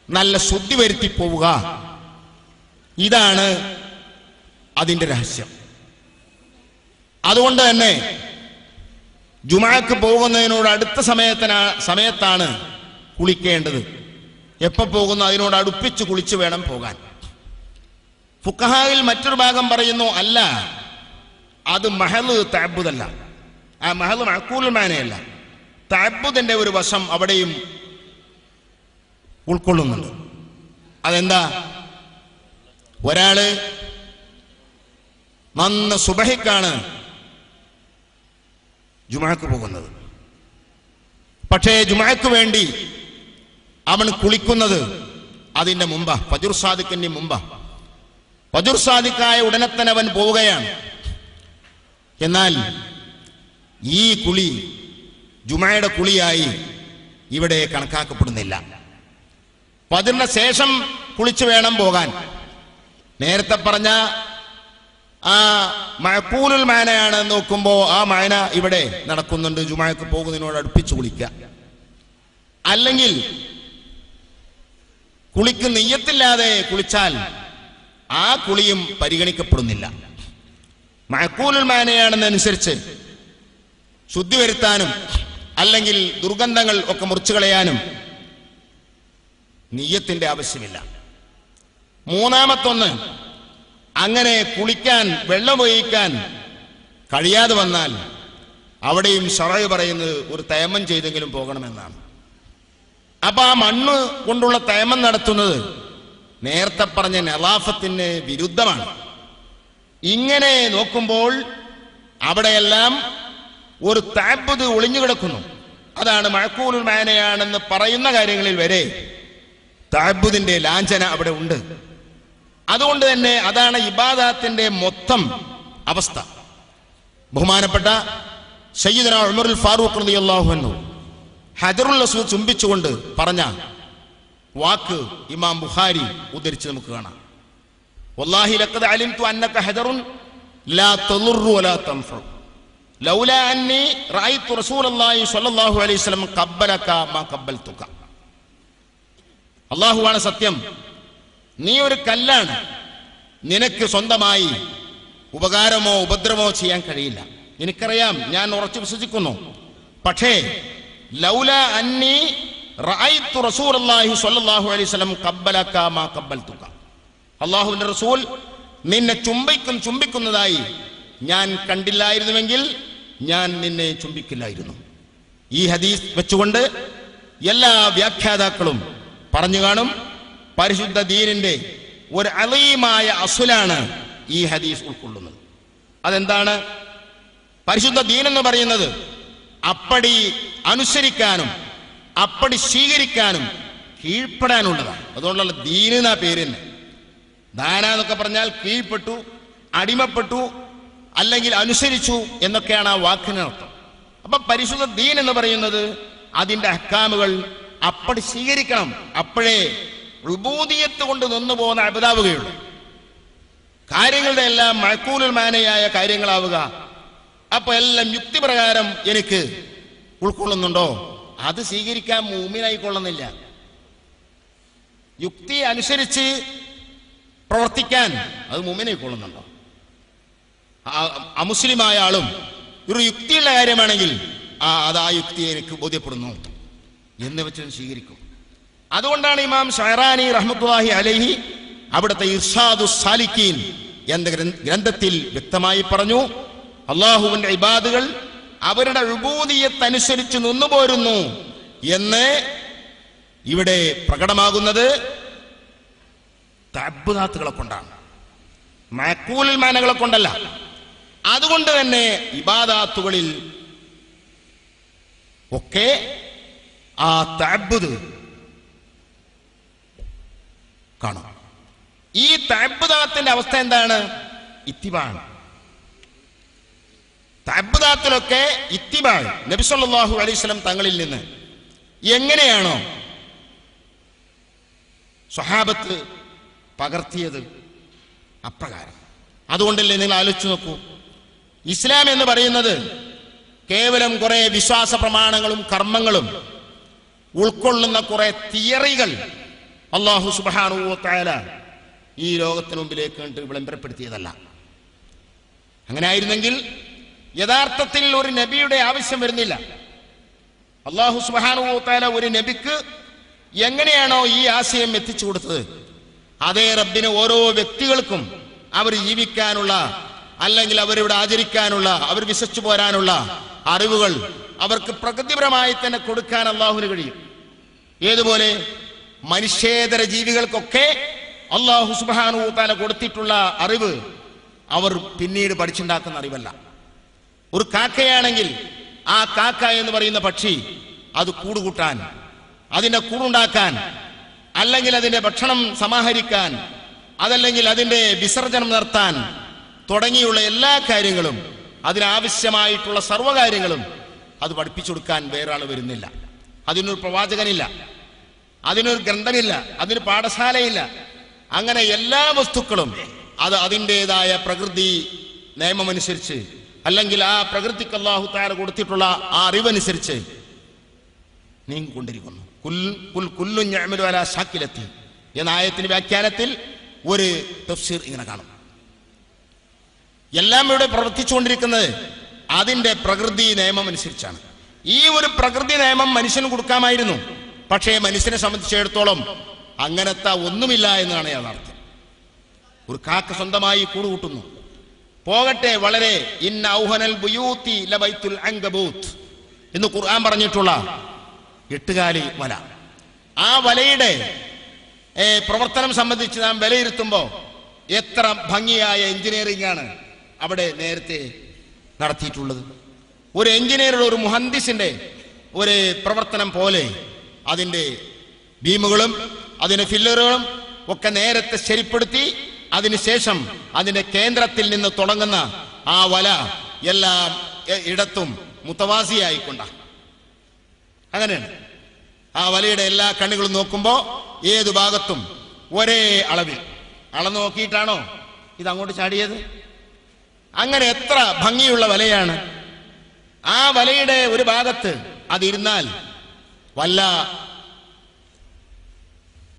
നല്ല ശുദ്ധി വരുത്തി പോവുക, ഇതാണ് അതിന്റെ രഹസ്യം. അതുകൊണ്ട് തന്നെ ജുമുഅക്ക് പോകുന്നതിനോട് അടുത്ത സമയത്താണ് കുളിക്കേണ്ടത്. എപ്പോൾ പോകുന്നു അതിനോട് അടുപ്പിച്ച് കുളിച്ചു വേണം പോകാൻ. ഫുഖഹായിൽ മറ്റൊരു ഭാഗം പറയുന്നു, അല്ല, അത് മഹള് തഅബ്ബുദല്ല, ആ മഹള് മഅഖൂലുൽ മഅനയല്ല, തഅബ്ബുദിന്റെ ഒരു വശം അവിടെയും ഉൾക്കൊള്ളുന്നുണ്ട്. അതെന്താ? ഒരാള് നന്ന സുബഹിക്കാണ് ജുമുഅക്ക് പോകുന്നത്, പക്ഷേ ജുമുഅക്ക് വേണ്ടി അവൻ കുളിക്കുന്നത് അതിന്റെ മുമ്പാ, ഫജ്ർ സാദിഖിന്റെ മുമ്പാ. ഫജ്ർ സാദിഖായ ഉടനെ തന്നെ അവൻ പോവുകയാണ്. എന്നാൽ ഈ കുളി ജുമുഅയുടെ കുളിയായി ഇവിടെ കണക്കാക്കപ്പെടുന്നില്ല. ഫജ്റിന് ശേഷം കുളിച്ചു വേണം പോകാൻ. നേരത്തെ പറഞ്ഞ ആ മഅഖൂലുൽ മഅനയാണ് നോക്കുമ്പോൾ ആ മഅന ഇവിടെ നടക്കുന്നുണ്ട്, ജുമുഅക്ക് പോകുന്നതിനോട് അടുപ്പിച്ച് കുളിക്കുക. അല്ലെങ്കിൽ കുളിക്ക് നിയ്യത്തില്ലാതെ കുളിച്ചാൽ ആ കുളിയും പരിഗണിക്കപ്പെടുന്നില്ല. മഅഖൂലുൽ മഅനയാണെന്നനുസരിച്ച് ശുദ്ധി വരുത്താനും അല്ലെങ്കിൽ ദുർഗന്ധങ്ങൾ ഒക്കെ മുറിച്ചു കളയാനും നിയ്യത്തിന്റെ ആവശ്യമില്ല. മൂന്നാമത്തൊന്ന്, അങ്ങനെ കുളിക്കാൻ വെള്ളം ഒഴിക്കാൻ കഴിയാതെ വന്നാൽ അവിടെയും ശറഅ് പറയുന്നത് ഒരു തയമ്മം ചെയ്തെങ്കിലും പോകണമെന്നാണ്. അപ്പൊ ആ മണ്ണ് കൊണ്ടുള്ള തയമ്മം നടത്തുന്നത് നേരത്തെ പറഞ്ഞ നളാഫത്തിന് വിരുദ്ധമാണ്. ഇങ്ങനെ നോക്കുമ്പോൾ അവിടെയെല്ലാം ഒരു തഅബ്ബുദ് ഒളിഞ്ഞു കിടക്കുന്നു. അതാണ് മഅഖൂലുൽ മഅനയാണെന്ന് പറയുന്ന കാര്യങ്ങളിൽ വരെ തഅബ്ബുദിന്റെ ലാഞ്ചന അവിടെ ഉണ്ട്. അതുകൊണ്ട് തന്നെ അതാണ് ഇബാദത്തിന്റെ മൊത്തം അവസ്ഥ. ബഹുമാനപ്പെട്ട സയ്യിദുനാ ഉമറുൽ ഫാറൂഖ് റളിയല്ലാഹു അൻഹു ഹജറുൽ അസ്വദ് ചുംബിച്ചുകൊണ്ട് പറഞ്ഞ വാക്ക് ഇമാം ബുഖാരി ഉദ്ധരിച്ച് നമുക്ക് കാണാം. വല്ലാഹി ലഖദ് അലിംതു അന്നക ഹജറുൻ ലാ തളുറു വലാ തൻഫഉ ലൗലാ അന്നി റഅയ്തു റസൂലല്ലാഹി സ്വല്ലല്ലാഹു അലൈഹി വസല്ലം ഖബ്ബലക മാ ഖബ്ബൽതുക. അല്ലാഹുവാണ് സത്യം, നീ ഒരു കല്ലാണ്, നിനക്ക് സ്വന്തമായി ഉപകാരമോ ഉപദ്രവമോ ചെയ്യാൻ കഴിയില്ല. എനിക്കറിയാം, ഞാൻ ഉറച്ചു വിശ്വസിക്കുന്നു. പക്ഷേ ലൗലാ അന്നി റഅയ്തു റസൂലല്ലാഹി സ്വല്ലല്ലാഹു അലൈഹി വസല്ലം ഖബ്ബലക മാ ഖബ്ബൽതുക, അല്ലാഹുവിന്റെ റസൂൽ നിന്നെ ചുംബിക്കുന്നതായി ഞാൻ കണ്ടില്ലായിരുന്നുവെങ്കിൽ ഞാൻ നിന്നെ ചുംബിക്കില്ലായിരുന്നു. ഈ ഹദീസ് വെച്ചുകൊണ്ട് എല്ലാ വ്യാഖ്യാതാക്കളും പറഞ്ഞു കാണും, പരിശുദ്ധ ദീനിന്റെ ഒരു അലീമായ അസുലാണ് ഈ ഹദീസ് ഉൾക്കൊള്ളുന്നത്. അതെന്താണ്? പരിശുദ്ധ ദീൻ എന്ന് പറയുന്നത് അപ്പടി അനുസരിക്കാനും അപ്പടി സ്വീകരിക്കാനും കീഴ്പ്പെടാനുള്ളതാണ്. അതുകൊണ്ടുള്ള ദീൻ എന്നാ പേര് തന്നെ. ദാന എന്നൊക്കെ പറഞ്ഞാൽ കീഴ്പ്പെട്ടു, അടിമപ്പെട്ടു അല്ലെങ്കിൽ അനുസരിച്ചു എന്നൊക്കെയാണ് ആ വാക്കിനർത്ഥം. അപ്പൊ പരിശുദ്ധ ദീൻ എന്ന് പറയുന്നത് അതിന്റെ അഹ്കാമുകൾ അപ്പടി സ്വീകരിക്കണം. അപ്പോഴേ ഉബൂദിയത്ത് കൊണ്ട് നിന്നു പോകുന്ന അബദാവുകയുള്ളൂ. കാര്യങ്ങളുടെ എല്ലാം മഅഖൂലുൽ മാനയായ കാര്യങ്ങളാവുക. അപ്പൊ എല്ലാം യുക്തിപ്രകാരം എനിക്ക് ഉൾക്കൊള്ളുന്നുണ്ടോ? അത് സ്വീകരിക്കാൻ മുഅ്മിനായിക്കൊള്ളുന്നില്ല. യുക്തി അനുസരിച്ച് പ്രവർത്തിക്കാൻ അത് മുഅ്മിനായിക്കൊള്ളുന്നുണ്ടോ? അമുസ്ലിമായ ആളും ഒരു യുക്തിയുള്ള കാര്യമാണെങ്കിൽ അത് ആ യുക്തി എനിക്ക് ബോധ്യപ്പെടുന്നു എന്ന് വെച്ച് സ്വീകരിക്കും. അതുകൊണ്ടാണ് ഇമാം ഷഅറാനി റഹ്മത്തുള്ളാഹി അലൈഹി അവിടുത്തെ ഇർഷാദുസ് സാലിക്കീൻ എന്ന ഗ്രന്ഥത്തിൽ വ്യക്തമായി പറഞ്ഞു, അല്ലാഹുവിന്റെ ഇബാദുകൾ അവരുടെ ഉബൂദിയത്ത് അനുസരിച്ച് നിന്നുപോരുന്നു എന്ന് ഇവിടെ പ്രകടമാകുന്നത് തഅബ്ബുദാത്തുകളെ കൊണ്ടാണ്, മഅഖൂലുൽ മാനകളെ കൊണ്ടല്ല. അതുകൊണ്ട് തന്നെ ഇബാദാത്തുകളിൽ ഒക്കെ ആ തഅബ്ബുദ് കാണും. ഈ തഅബ്ബുദാത്തിന്റെ അവസ്ഥ എന്താണ്? ഇത്തിബാണ്. തഅബ്ബുദാത്തിലൊക്കെ ഇത്തിബാ, നബി സല്ലല്ലാഹു അലൈഹി വസല്ലം തങ്ങളിൽ നിന്ന് എങ്ങനെയാണോ സ്വഹാബത്ത് പകർത്തിയത് അപ്രകാരം. അതുകൊണ്ടല്ലേ നിങ്ങൾ ആലോചിച്ച് നോക്കൂ, ഇസ്ലാം എന്ന് പറയുന്നത് കേവലം കുറെ വിശ്വാസ പ്രമാണങ്ങളും കർമ്മങ്ങളും ഉൾക്കൊള്ളുന്ന കുറെ തിയറികൾ അല്ലാഹു സുബ്ഹാനഹു വ തആല ഈ ലോകത്തിന് മുമ്പിലേക്ക് കണ്ട് വിളംബരപ്പെടുത്തിയതല്ല. അങ്ങനെ ആയിരുന്നെങ്കിൽ യഥാർത്ഥത്തിൽ ഒരു നബിയുടെ ആവശ്യം വരുന്നില്ല. അല്ലാഹു സുബ്ഹാനഹു വ തആല ഒരു നബിക്ക് എങ്ങനെയാണോ ഈ ആശയം എത്തിച്ചു കൊടുത്തത്, അതേ റബ്ബിന് ഓരോ വ്യക്തികൾക്കും അവർ ജീവിക്കാനുള്ള, അല്ലെങ്കിൽ അവരിവിടെ ആചരിക്കാനുള്ള, അവർ വിശ്വസിച്ചു പോരാനുള്ള അറിവുകൾ അവർക്ക് പ്രകൃതിപരമായി തന്നെ കൊടുക്കാൻ അള്ളാഹുവിന് കഴിയും. ഏതുപോലെ മനുഷ്യേതര ജീവികൾക്കൊക്കെ അല്ലാഹു സുബ്ഹാനഹു വ തആല കൊടുത്തിട്ടുള്ള അറിവ് അവർ പിന്നീട് പഠിച്ചുണ്ടാക്കുന്ന അറിവല്ല. ഒരു കാക്കയാണെങ്കിൽ ആ കാക്ക എന്ന് പറയുന്ന പക്ഷി അത് കൂടുകൂട്ടാൻ, അതിന്റെ കൂടുണ്ടാക്കാൻ, അല്ലെങ്കിൽ അതിന്റെ ഭക്ഷണം സമാഹരിക്കാൻ, അതല്ലെങ്കിൽ അതിന്റെ വിസർജനം നടത്താൻ തുടങ്ങിയുള്ള എല്ലാ കാര്യങ്ങളും, അതിനാവശ്യമായിട്ടുള്ള സർവ്വകാര്യങ്ങളും അത് പഠിപ്പിച്ചു കൊടുക്കാൻ വേറെ ആൾ വരുന്നില്ല. അതിനൊരു പ്രവാചകനില്ല, അതിനൊരു ഗ്രന്ഥമില്ല, അതിന് പാഠശാലയില്ല. അങ്ങനെ എല്ലാ വസ്തുക്കളും അത് അതിൻ്റെതായ പ്രകൃതി നിയമമനുസരിച്ച്, അല്ലെങ്കിൽ ആ പ്രകൃതിക്ക് അല്ലാഹു തആല കൊടുത്തിട്ടുള്ള ആ അറിവനുസരിച്ച് നീങ്ങിക്കൊണ്ടിരിക്കുന്നു. കുല്ലുൻ യഅമലു അലാ ശാക്കിലത്തി എന്ന ആയത്തിന്റെ വ്യാഖ്യാനത്തിൽ ഒരു തഫ്സീർ ഇങ്ങനെ കാണും. എല്ലാം ഇവിടെ പ്രവർത്തിച്ചുകൊണ്ടിരിക്കുന്നത് അതിന്റെ പ്രകൃതി നിയമം അനുസരിച്ചാണ്. ഈ ഒരു പ്രകൃതി നിയമം മനുഷ്യന് കൊടുക്കാമായിരുന്നു. പക്ഷേ മനുഷ്യനെ സംബന്ധിച്ചിടത്തോളം അങ്ങനത്തെ ഒന്നുമില്ല എന്നാണ് യാഥാർത്ഥ്യം. ഒരു കാക്ക സ്വന്തമായി കൂടുകൂട്ടുന്നു, പോകട്ടെ, വളരെ ഇന്ന ഔഹനൽ ബുയൂത്തി ലബൈത്തുൽ അൻകബൂത്ത് എന്ന് ഖുർആൻ പറഞ്ഞിട്ടുള്ള എട്ടുകാലി വല, ആ വലയുടെ പ്രവർത്തനം സംബന്ധിച്ച് നാം വിലയിരുത്തുമ്പോൾ എത്ര ഭംഗിയായ എഞ്ചിനീയറിംഗ് ആണ് അവിടെ നേരത്തെ നടത്തിയിട്ടുള്ളത്. ഒരു എഞ്ചിനീയറുടെ, ഒരു മുഹന്ദിസിന്റെ ഒരു പ്രവർത്തനം പോലെ അതിൻ്റെ ബീമുകളും അതിന്റെ ഫില്ലറുകളും ഒക്കെ നേരത്തെ ശരിപ്പെടുത്തി അതിനുശേഷം അതിന്റെ കേന്ദ്രത്തിൽ നിന്ന് തുടങ്ങുന്ന ആ വല എല്ലാ ഇടത്തും മുത്തവാസിയായിക്കൊണ്ടാണ്. അങ്ങനെയാണ് ആ വലയുടെ എല്ലാ കണ്ണുകളും നോക്കുമ്പോൾ ഏതു ഭാഗത്തും ഒരേ അളവിൽ അളന്നു നോക്കിയിട്ടാണോ ഇത് അങ്ങോട്ട് ചാടിയത്. അങ്ങനെ എത്ര ഭംഗിയുള്ള വലയാണ്. ആ വലയുടെ ഒരു ഭാഗത്ത് അതിരുന്നാൽ വല്ല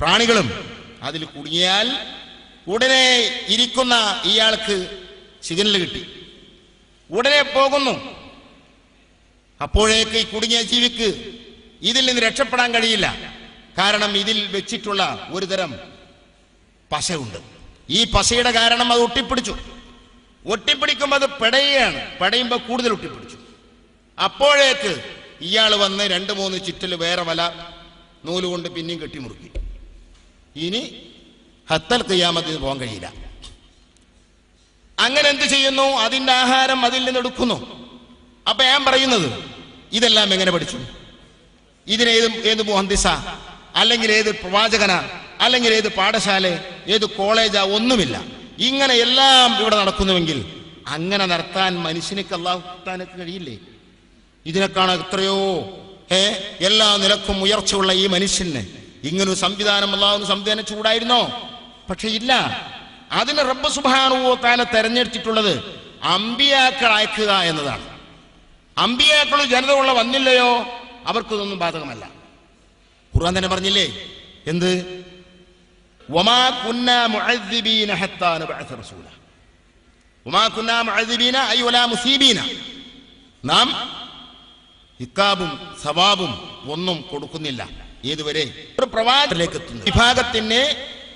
പ്രാണികളും അതിൽ കുടുങ്ങിയാൽ ഉടനെ ഇരിക്കുന്ന ഇയാൾക്ക് സിഗ്നൽ കിട്ടി, ഉടനെ പോകുന്നു. അപ്പോഴേക്ക് ഈ കുടുങ്ങിയ ജീവിക്ക് ഇതിൽ നിന്ന് രക്ഷപ്പെടാൻ കഴിയില്ല. കാരണം ഇതിൽ വെച്ചിട്ടുള്ള ഒരു തരം പശയുണ്ട്. ഈ പശയുടെ കാരണം അത് ഒട്ടിപ്പിടിച്ചു. ഒട്ടിപ്പിടിക്കുമ്പോൾ അത് പെടയുകയാണ്. പെടയുമ്പോൾ കൂടുതൽ ഒട്ടിപ്പിടിച്ചു. അപ്പോഴേക്ക് ഇയാൾ വന്ന് 2-3 ചുറ്റൽ വേറെ വല നൂലുകൊണ്ട് പിന്നെയും കെട്ടിമുറുക്കി. ഇനി ഹത്തൽ ഖിയാമത്തിന് പോകാൻ കഴിയില്ല. അങ്ങനെ എന്ത് ചെയ്യുന്നു? അതിന്റെ ആഹാരം അതിൽ നിന്ന് എടുക്കുന്നു. അപ്പൊ ഞാൻ പറയുന്നത് ഇതെല്ലാം എങ്ങനെ പഠിച്ചു? ഏത് മുഹന്ദിസ, അല്ലെങ്കിൽ ഏത് പ്രവാചകന, അല്ലെങ്കിൽ ഏത് പാഠശാല, ഏത് കോളേജാ? ഒന്നുമില്ല. ഇങ്ങനെ എല്ലാം ഇവിടെ നടക്കുന്നുവെങ്കിൽ അങ്ങനെ നടത്താൻ മനുഷ്യനിക്ക് അല്ലാഹുത്താനക്ക് കഴിയില്ലേ? ഇതിനേക്കാണ് എത്രയോ എല്ലാ നിലക്കും ഉയർച്ചയുള്ള ഈ മനുഷ്യന് ഇങ്ങനൊരു സംവിധാനം അല്ലാഹു സംവിധാനം ചൂടായിരുന്നോ? പക്ഷെ ഇല്ല. അതിന് റബ്ബ് സുബ്ഹാനഹു വ തആല തെരഞ്ഞെടുത്തിട്ടുള്ളത് അമ്പിയാക്കൾ അയക്കുക എന്നതാണ്. അമ്പിയാക്കൾ ജനതയുള്ള വന്നില്ലയോ അവർക്കിതൊന്നും ബാധകമല്ല. ഖുർആൻ തന്നെ പറഞ്ഞില്ലേ എന്ത്? വമാ കുന്നാ മുഅദ്ദിബീന ഹത്താ നബഅസ റസൂല. വമാ കുന്നാ മുഅദ്ദിബീന അയ് വലാ മുസീബീന. നാം ഇക്കാബും സവാബും ഒന്നും കൊടുക്കുന്നില്ല. ഏതുവരെ? ഒരു പ്രവാചകനിലേക്ക് എത്തുന്നു വിഭാഗത്തിന്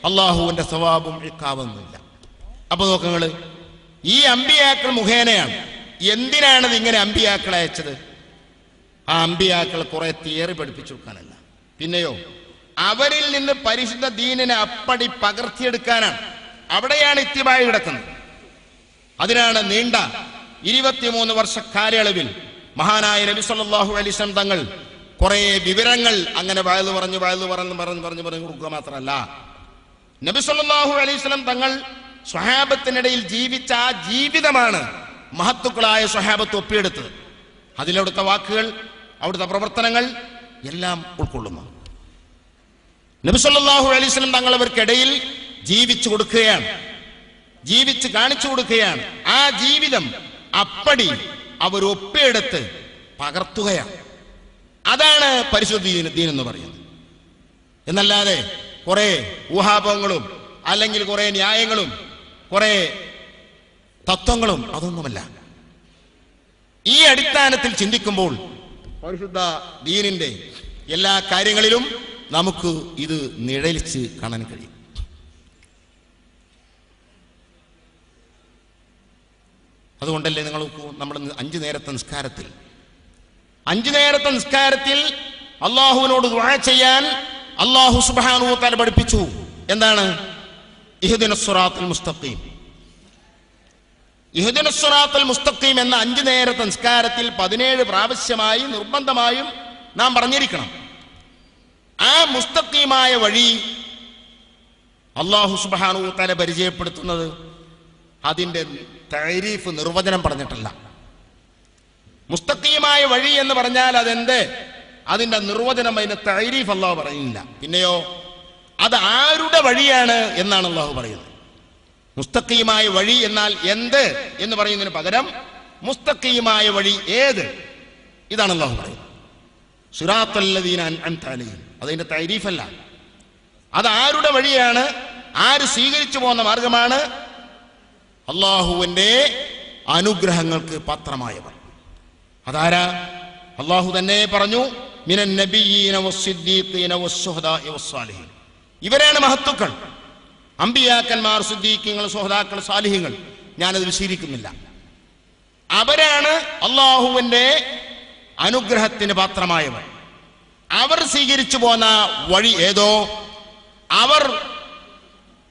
അള്ളാഹുവിന്റെ സവാബും ഇക്കാബൊന്നുമില്ല. അപ്പൊ നോക്കങ്ങള്, ഈ അമ്പിയാക്കൾ മുഖേനയാണ്. എന്തിനാണത് ഇങ്ങനെ അമ്പിയാക്കളെ അയച്ചത്? ആ അമ്പിയാക്കൾ കുറെ തിയറി പഠിപ്പിച്ചു കൊടുക്കാനല്ല, പിന്നെയോ അവരിൽ നിന്ന് പരിശുദ്ധ ദീനിനെ അപ്പടി പകർത്തിയെടുക്കാനാണ്. അവിടെയാണ് ഇത്തിബായി കിടക്കുന്നത്. അതിനാണ് നീണ്ട 23 വർഷ കാലയളവിൽ മഹാനായ നബി സല്ലല്ലാഹു അലൈഹി വസല്ലം തങ്ങൾ കുറെ വിവരങ്ങൾ അങ്ങനെ വഅദ് പറഞ്ഞു കൊടുക്കുക മാത്രമല്ല, നബി സല്ലല്ലാഹു അലൈഹി വസല്ലം തങ്ങൾ സ്വഹാബത്തിനിടയിൽ ജീവിച്ച ആ ജീവിതമാണ് മഹത്തുക്കളായ സ്വഹാബത്ത് ഒപ്പിയെടുത്തത്. അതിലവിടുത്തെ വാക്കുകൾ, അവിടുത്തെ പ്രവർത്തനങ്ങൾ എല്ലാം ഉൾക്കൊള്ളുന്നു. നബി സല്ലല്ലാഹു അലൈഹി വസല്ലം തങ്ങൾ അവർക്കിടയിൽ ജീവിച്ചു കൊടുക്കുകയാണ്, ജീവിച്ച് കാണിച്ചു കൊടുക്കുകയാണ്. ആ ജീവിതം അപ്പടി അവർ ഒപ്പിയെടുത്ത് പകർത്തുകയാണ്. അതാണ് പരിശുദ്ധ ദീൻ എന്ന് പറയുന്നത്. എന്നല്ലാതെ കുറെ ഊഹാപോഹങ്ങളും അല്ലെങ്കിൽ കുറെ ന്യായങ്ങളും കുറെ തത്വങ്ങളും അതൊന്നുമല്ല. ഈ അടിസ്ഥാനത്തിൽ ചിന്തിക്കുമ്പോൾ പരിശുദ്ധ ദീനിന്റെ എല്ലാ കാര്യങ്ങളിലും നമുക്ക് ഇത് നിഴലിച്ച് കാണാൻ കഴിയും. അതുകൊണ്ടല്ലേ നിങ്ങൾ നമ്മൾ 5 നേരത്തെ നിസ്കാരത്തിൽ അള്ളാഹുവിനോട് ദുആ ചെയ്യാൻ അള്ളാഹു സുബ്ഹാനഹു വ തആല പഠിപ്പിച്ചു. എന്താണ്? ഇഹ്ദിനസ് സിറാത്തൽ മുസ്തഖീം. ഇഹ്ദിനസ് സിറാത്തൽ മുസ്തഖീം എന്ന 5 നേരത്തെ നിസ്കാരത്തിൽ 17 പ്രാവശ്യമായി നിർബന്ധമായും നാം പറഞ്ഞിരിക്കണം. ആ മുസ്തഖീമായ വഴി അള്ളാഹു സുബ്ഹാനഹു വ തആല പരിചയപ്പെടുത്തുന്നത് അതിന്റെ തഅരീഫ് നിർവചനം പറഞ്ഞിട്ടല്ല. മുസ്തഖീമായ വഴി എന്ന് പറഞ്ഞാൽ അതെന്ത്? അതിന്റെ നിർവചനം, അതിന്റെ തഅരീഫ് അള്ളാഹു പറയുന്നില്ല. പിന്നെയോ അത് ആരുടെ വഴിയാണ് എന്നാണ് അള്ളാഹു പറയുന്നത്. മുസ്തഖീമായ വഴി എന്നാൽ എന്ത് എന്ന് പറയുന്നതിന് പകരം മുസ്തഖീമായ വഴി ഏത്, ഇതാണ് അള്ളാഹു പറയുന്നത്. സിറാത്തൽ ലദീന അൻഅംത അലൈഹിം, അതിന്റെ തഅരീഫല്ല. അത് ആരുടെ വഴിയാണ്, ആര് സ്വീകരിച്ചു പോകുന്ന മാർഗമാണ്? അള്ളാഹുവിന്റെ അനുഗ്രഹങ്ങൾക്ക് പാത്രമായവർ. അതാരാ? അള്ളാഹു തന്നെ പറഞ്ഞു, മിനൻ നബിയ്യീന വസ്സിദ്ദീഖീന വസ്സുഹദാഇ വസ്സാലിഹീൻ. ഇവരാണ് മഹത്തുക്കൾ, അമ്പിയാക്കന്മാർ, സിദ്ദീഖീങ്ങൾ, സുഹദാക്കൾ, സാലിഹീങ്ങൾ. ഞാനത് വിശദീകരിക്കുന്നില്ല. അവരാണ് അള്ളാഹുവിന്റെ അനുഗ്രഹത്തിന് പാത്രമായവർ. അവർ സ്വീകരിച്ചു പോന്ന വഴി ഏതോ, അവർ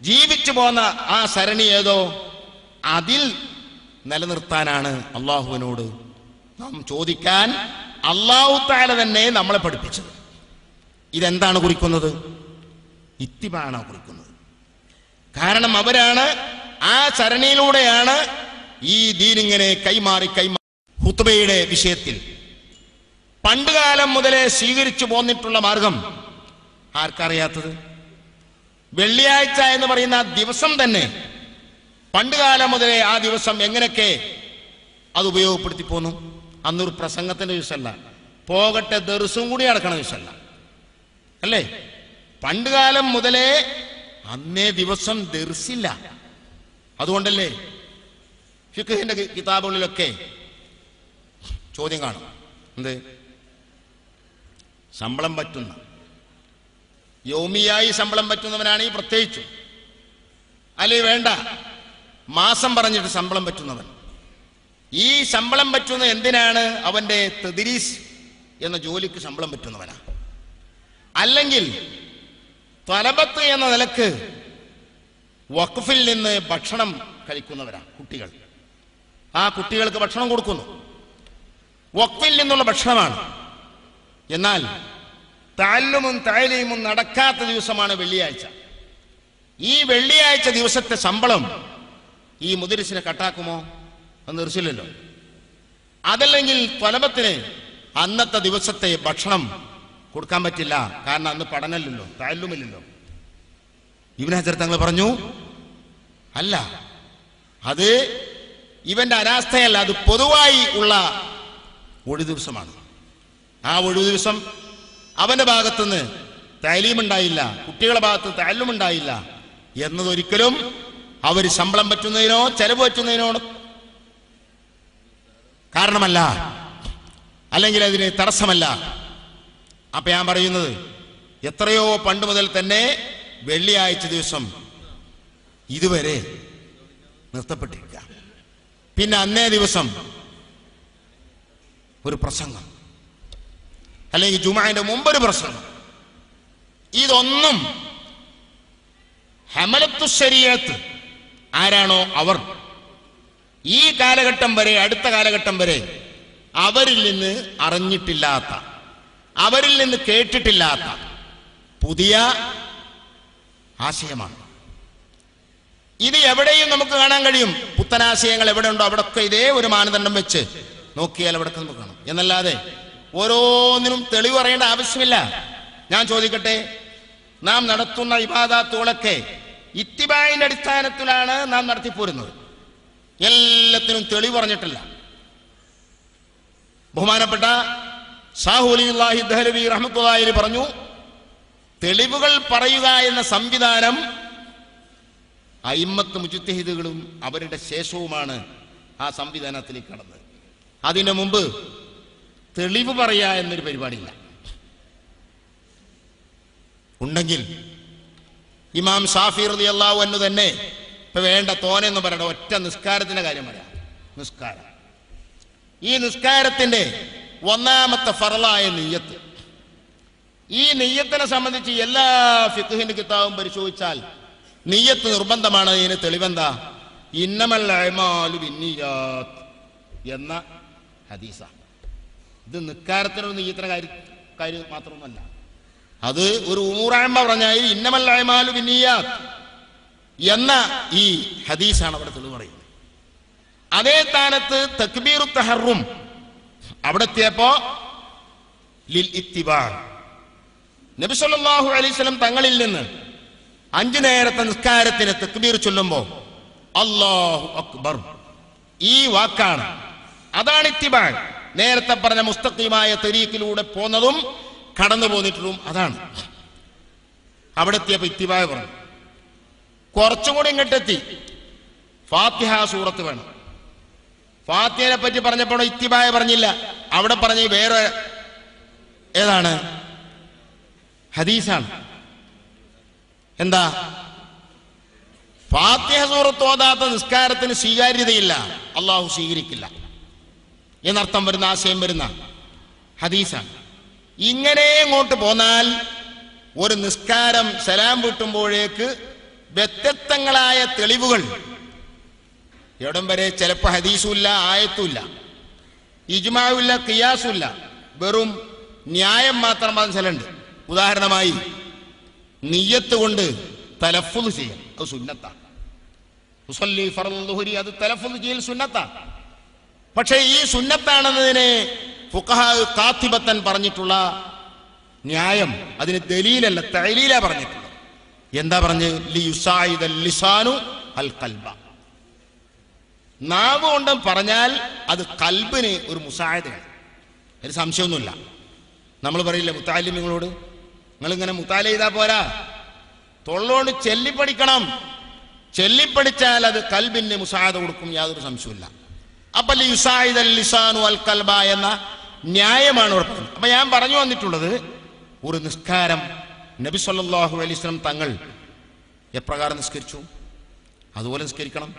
ജീവിച്ചു പോന്ന ആ സരണി ഏതോ, അതിൽ നിലനിർത്താനാണ് അള്ളാഹുവിനോട് നാം ചോദിക്കാൻ അള്ളാഹു തആല തന്നെ നമ്മളെ പഠിപ്പിച്ചത്. ഇതെന്താണ് കുറിക്കുന്നത്? ഇത്തിബാണ് കുറിക്കുന്നത്. കാരണം അവരാണ്, ആ സരണിയിലൂടെയാണ് ഈ ദീനിങ്ങനെ കൈമാറി ഖുത്ബയുടെ വിഷയത്തിൽ പണ്ടുകാലം മുതലേ സ്വീകരിച്ചു പോന്നിട്ടുള്ള മാർഗം ആർക്കറിയാത്തത്? വെള്ളിയാഴ്ച എന്ന് പറയുന്ന ദിവസം തന്നെ പണ്ടുകാലം മുതലേ ആ ദിവസം എങ്ങനെയൊക്കെ അത് ഉപയോഗപ്പെടുത്തി പോന്നു. അന്നൊരു പ്രസംഗത്തിന്റെ ദിവസമല്ല, പോകട്ടെ ദർസും കൂടി നടക്കണ ദിവസമല്ല അല്ലേ? പണ്ടുകാലം മുതലേ അന്നേ ദിവസം ദർസില്ല. അതുകൊണ്ടല്ലേ ഫിഖ്ഹിന്റെ കിതാബുകളിലൊക്കെ ചോദ്യം കാണും, എന്ത്? ശമ്പളം പറ്റുന്ന, യൗമിയായി ശമ്പളം പറ്റുന്നവനാണെങ്കിൽ പ്രത്യേകിച്ചു, അല്ലെ വേണ്ട മാസം പറഞ്ഞിട്ട് ശമ്പളം പറ്റുന്നവൻ. ഈ ശമ്പളം പറ്റുന്ന എന്തിനാണ്? അവന്റെ തദ്രീസ് എന്ന ജോലിക്ക് ശമ്പളം പറ്റുന്നവനാ. അല്ലെങ്കിൽ തലബത്ത് എന്ന നിലക്ക് വഖഫിൽ നിന്ന് ഭക്ഷണം കഴിക്കുന്നവരാ കുട്ടികൾ. ആ കുട്ടികൾക്ക് ഭക്ഷണം കൊടുക്കുന്നു, വഖഫിൽ നിന്നുള്ള ഭക്ഷണമാണ്. എന്നാൽ തഅല്ലുമും തഅലീമും നടക്കാത്ത ദിവസമാണ് വെള്ളിയാഴ്ച. ഈ വെള്ളിയാഴ്ച ദിവസത്തെ ശമ്പളം ഈ മുദരിസിനെ കട്ടാക്കുമോ? എന്ന് തീർച്ചയില്ലല്ലോ. അതല്ലെങ്കിൽ ത്വലബത്തിന് അന്നത്തെ ദിവസത്തെ ഭക്ഷണം കൊടുക്കാൻ പറ്റില്ല, കാരണം അന്ന് പഠനമില്ലല്ലോ, തഅല്ലുമില്ലല്ലോ. ഇബ്നു ഹജർ തങ്ങൾ പറഞ്ഞു, അല്ല, അത് ഇവന്റെ അനാസ്ഥയല്ല, അത് പൊതുവായി ഉള്ള ഒഴിവ് ദിവസമാണ്. ആ ഒഴിവ് ദിവസം അവന്റെ ഭാഗത്തുനിന്ന് തഅലീമുണ്ടായില്ല, കുട്ടികളുടെ ഭാഗത്ത് തഅല്ലുമുണ്ടായില്ല എന്നതൊരിക്കലും അവർ ശമ്പളം പറ്റുന്നതിനോ ചെലവ് പറ്റുന്നതിനോ കാരണമല്ല, അല്ലെങ്കിൽ അതിന് തടസ്സമല്ല. അപ്പൊ ഞാൻ പറയുന്നത്, എത്രയോ പണ്ട് മുതൽ തന്നെ വെള്ളിയാഴ്ച ദിവസം ഇതുവരെ നിർത്തപ്പെട്ടിരിക്കുക. പിന്നെ അന്നേ ദിവസം ഒരു പ്രസംഗം, അല്ലെങ്കിൽ ജുമുഅയുടെ മുമ്പൊരു പ്രസംഗം, ഇതൊന്നും ഹമലത്തു ശരീഅത്ത് ആരാണോ അവർ ഈ കാലഘട്ടം വരെ, അടുത്ത കാലഘട്ടം വരെ അവരിൽ നിന്ന് അറിഞ്ഞിട്ടില്ലാത്ത, അവരിൽ നിന്ന് കേട്ടിട്ടില്ലാത്ത പുതിയ ആശയമാണ്. ഇത് എവിടെയും നമുക്ക് കാണാൻ കഴിയും. പുത്തനാശയങ്ങൾ എവിടെ ഉണ്ടോ അവിടൊക്കെ ഇതേ ഒരു മാനദണ്ഡം വെച്ച് നോക്കിയാൽ അവിടൊക്കെ നമുക്ക് കാണാം. എന്നല്ലാതെ ഓരോന്നിനും തെളിവ് പറയേണ്ട ആവശ്യമില്ല. ഞാൻ ചോദിക്കട്ടെ, നാം നടത്തുന്ന ഇബാദത്തുകളൊക്കെ ഇത്തിബായിന്റെ അടിസ്ഥാനത്തിലാണ് നാം നടത്തിപ്പോരുന്നത്. എല്ലാത്തിനും തെളിവ് പറഞ്ഞിട്ടില്ല. ബഹുമാനപ്പെട്ട ഷാഹു വലിയുല്ലാഹി ദഹ്ലവി റഹ്മത്തുള്ളാഹി പറഞ്ഞു, തെളിവുകൾ പറയുക എന്ന സംവിധാനം അയിമ്മത്ത് മുജ്തഹിദുകളും അവരുടെ ശേഷവുമാണ് ആ സംവിധാനത്തിലേക്ക് കടന്നത്. അതിനു മുമ്പ് തെളിവ് പറയുക എന്നൊരു പരിപാടിയില്ല. ഉണ്ടെങ്കിൽ ഇമാം ഷാഫി റളിയല്ലാഹു അൻഹു തന്നെ, ഇപ്പൊ വേണ്ട തോനെന്ന് പറയണ്ട, ഒറ്റ നിസ്കാരത്തിന്റെ കാര്യം പറയാം. നിസ്കാരം, ഈ നിസ്കാരത്തിന്റെ ഒന്നാമത്തെ ഫർളായ നിയ്യത്ത്, ഈ നിയ്യത്തിനെ സംബന്ധിച്ച് എല്ലാ ഫിഖ്ഹിന്റെ കിതാബും പരിശോധിച്ചാൽ നിയ്യത്ത് നിർബന്ധമാണ്. ഇതിന് തെളിവെന്താ? ഇന്നമൽ അഅ്മാലു ബിന്നിയാത്ത് എന്ന ഹദീസ. ഇത് നിസ്കാരത്തിനൊരു നിയ്യത്തിന്റെ കാര്യം മാത്രമൊന്നുമല്ല, അത് ഒരു ഉമൂറായ്മ പറഞ്ഞാൽ ഇന്നമൽ അഅ്മാലു ബിന്നിയാത്ത് എന്ന ഈ ഹദീസാണ് അവിടെ തെളിവ് പറയുന്നത്. അതേ സ്ഥാനത്ത് തക്ബീറു തഹറും അവിടെ എത്തിയപ്പോ ലിൽ ഇത്തിബാ, നബി സല്ലല്ലാഹു അലൈഹി വസല്ലം തങ്ങളിൽ നിന്ന് 5 നേരത്തെ നിസ്കാരത്തിന് തക്ബീർ ചൊല്ലുമ്പോ അല്ലാഹു അക്ബർ ഈ വാക്കാണ്, അതാണ് ഇത്തിബാ. നേരത്തെ പറഞ്ഞ മുസ്തഖീമായ തരീഖിലൂടെ പോന്നതും കടന്നു പോന്നിട്ടും അതാണ്. അവിടെ എത്തിയപ്പോ ഇത്തിബാ പറഞ്ഞു. കുറച്ചും കൂടി ഇങ്ങോട്ടെത്തി, ഫാത്തിഹ സൂറത്ത് വേണം. ഫാത്തിഹയെ പറ്റി പറഞ്ഞപ്പോൾ ഇത്തിബാ പറഞ്ഞില്ല, അവിടെ പറഞ്ഞ വേറെ ഏതാണ്? ഹദീസാണ്. എന്താ? ഫാത്തിഹ സൂറത്ത് ഓതാത്ത നിസ്കാരത്തിന് സ്വീകാര്യതയില്ല, അള്ളാഹു സ്വീകരിക്കില്ല എന്നർത്ഥം വരുന്ന ആശയം വരുന്ന ഹദീസാണ്. ഇങ്ങനെ ഇങ്ങോട്ട് പോന്നാൽ ഒരു നിസ്കാരം സലാം വീട്ടുമ്പോഴേക്ക് വ്യത്യസ്തങ്ങളായ തെളിവുകൾ, എവിടം വരെ ചിലപ്പോൾ ഹദീസുമില്ല, ആയത്തുമില്ല, ഇജ്മാഉമില്ല, ഖിയാസുമില്ല, വെറും ന്യായം മാത്രം മനസ്സിലുണ്ട്. ഉദാഹരണമായി നിയ്യത്ത് കൊണ്ട് തലഫുദ് ചെയ്യാം, അത് സുന്നത്താണ്. ഉസല്ലി ഫർള് ദുഹരി, അത് തലഫുദ് ചെയ്യൽ സുന്നത്താണ്. പക്ഷേ ഈ സുന്നത്താണെന്നതിനെ ഫുഖഹാ കാത്തിബത്തൻ പറഞ്ഞിട്ടുള്ള ന്യായം അതിന് ദലീലല്ല, തഅലീല പറഞ്ഞിട്ടുള്ളത്. എന്താ പറഞ്ഞ്? ലിയുസായിദൽ ലിസാനു അൽ ഖൽബ, നാവ് കൊണ്ട് പറഞ്ഞാൽ അത് കൽബിന് ഒരു മുസായദയാണ്. ഒരു സംശയമൊന്നുമില്ല. നമ്മൾ പറയില്ല മുത്താലിമിങ്ങളോട്, നിങ്ങളിങ്ങനെ മുത്താല ചെയ്താൽ പോരാ, തൊള്ളോണ്ട് ചെല്ലിപ്പടിക്കണം, ചെല്ലിപ്പടിച്ചാൽ അത് കൽബിന് മുസായദ കൊടുക്കും, യാതൊരു സംശയമില്ല. അപ്പൊ ലിയുസായിദൽ ലിസാനു അൽ ഖൽബ എന്ന ന്യായമാണ് ഉറപ്പ്. അപ്പൊ ഞാൻ പറഞ്ഞു വന്നിട്ടുള്ളത്, ഒരു നിസ്കാരം നബി സല്ലല്ലാഹു അലൈഹി വസല്ലം തങ്ങൾ എപ്രകാരം നിസ്കരിച്ചു അതുപോലെ നിസ്കരിക്കണം.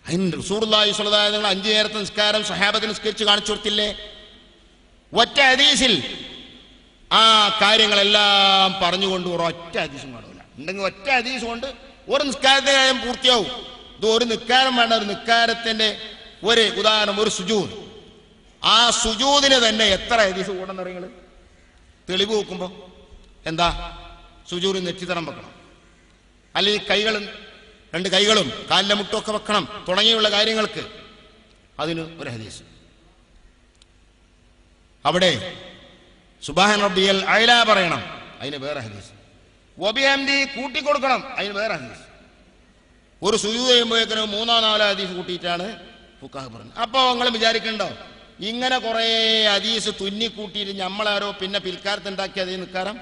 അതിന് റസൂലുള്ളാഹി സ്വല്ലല്ലാഹു അലൈഹി വസല്ലം 5 നേരത്തെ നിസ്കാരം സ്വഹാബത്തിന് നിസ്കരിച്ച് കാണിച്ചു കൊടുത്തില്ലേ? ഒറ്റ ഹദീസിൽ ആ കാര്യങ്ങളെല്ലാം പറഞ്ഞുകൊണ്ട് ഒരൊറ്റ ഹദീസും കാണില്ല. ഉണ്ടെങ്കിൽ ഒറ്റ ഹദീസ് കൊണ്ട് ഒരു നിസ്കാരത്തിന്റെ കാര്യം പൂർത്തിയാവും. ഇത് ഒരു നിസ്കാരം വേണ്ട, ഒരു നിസ്കാരത്തിന്റെ ഒരു ഉദാഹരണം, ഒരു സുജൂദ്. ആ സുജൂദിന് തന്നെ എത്ര ഹദീസ് കൂടെന്ന് പറയുന്നത്? തെളിവ് നോക്കുമ്പോ എന്താ? സുജൂദിന് നെറ്റിത്തടം വെക്കണം, അല്ലെങ്കിൽ കൈകൾ 2 കൈകളും കാലിലെ മുട്ടൊക്കെ വെക്കണം തുടങ്ങിയുള്ള കാര്യങ്ങൾക്ക് അതിന് ഒരു ഹദീസ്. അവിടെ സുബ്ഹാന റബ്ബിയൽ അഅ്ല പറയണം, അതിന് വേറെ ഹദീസ്. വബിഹംദി കൂട്ടിക്കൊടുക്കണം, അതിന് വേറെ ഹദീസ്. ഒരു സുജൂദ് ചെയ്യുമ്പോഴേക്കിനും 3-4 ഹദീസ് കൂട്ടിയിട്ടാണ് ഫുഖഹാ പറഞ്ഞത്. അപ്പോൾ നിങ്ങൾ വിചാരിക്കണ്ടോ ഇങ്ങനെ കുറേ ഹദീസ് തുന്നിക്കൂട്ടിയിട്ട് നമ്മളാരോ പിന്നെ പിൽക്കാലത്തുണ്ടാക്കി അതേ നിൽക്കാരം?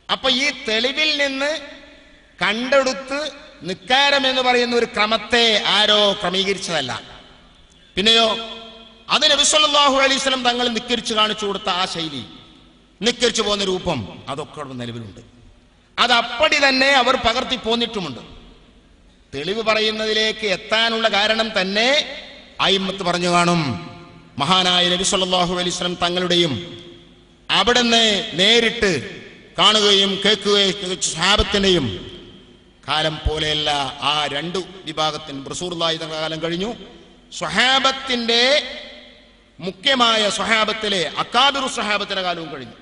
അപ്പൊ ഈ തെളിവിൽ നിന്ന് കണ്ടെടുത്ത് നിക്കാരം എന്ന് പറയുന്ന ഒരു ക്രമത്തെ ആരോ ക്രമീകരിച്ചതല്ല. പിന്നെയോ അത് നബി സല്ലല്ലാഹു അലൈഹി വസല്ലം തങ്ങൾ നിക്കരിച്ച് കാണിച്ചു കൊടുത്ത ആ ശൈലി, നിക്കരിച്ചു പോകുന്ന രൂപം, അതൊക്കെ അവിടെ നിലവിലുണ്ട്. അത് അപ്പടി തന്നെ അവർ പകർത്തി പോന്നിട്ടുമുണ്ട്. തെളിവ് പറയുന്നതിലേക്ക് എത്താനുള്ള കാരണം തന്നെ അയിമ്മത്ത് പറഞ്ഞു കാണും. മഹാനായ നബി സല്ലല്ലാഹു അലൈഹി വസല്ലം തങ്ങളുടെയും അവിടുന്ന് നേരിട്ട് കാണുകയും കേൾക്കുകയും സ്വഹാബത്തിന്റെയും കാലം പോലെയല്ല ആ 2 വിഭാഗത്തിന്. റസൂലുള്ളാഹി തങ്ങളുടെ കാലം കഴിഞ്ഞു, സ്വഹാബത്തിന്റെ മുഖ്യമായ സ്വഹാബത്തിലെ അക്കാബിറു സ്വഹാബത്തിന്റെ കാലവും കഴിഞ്ഞു.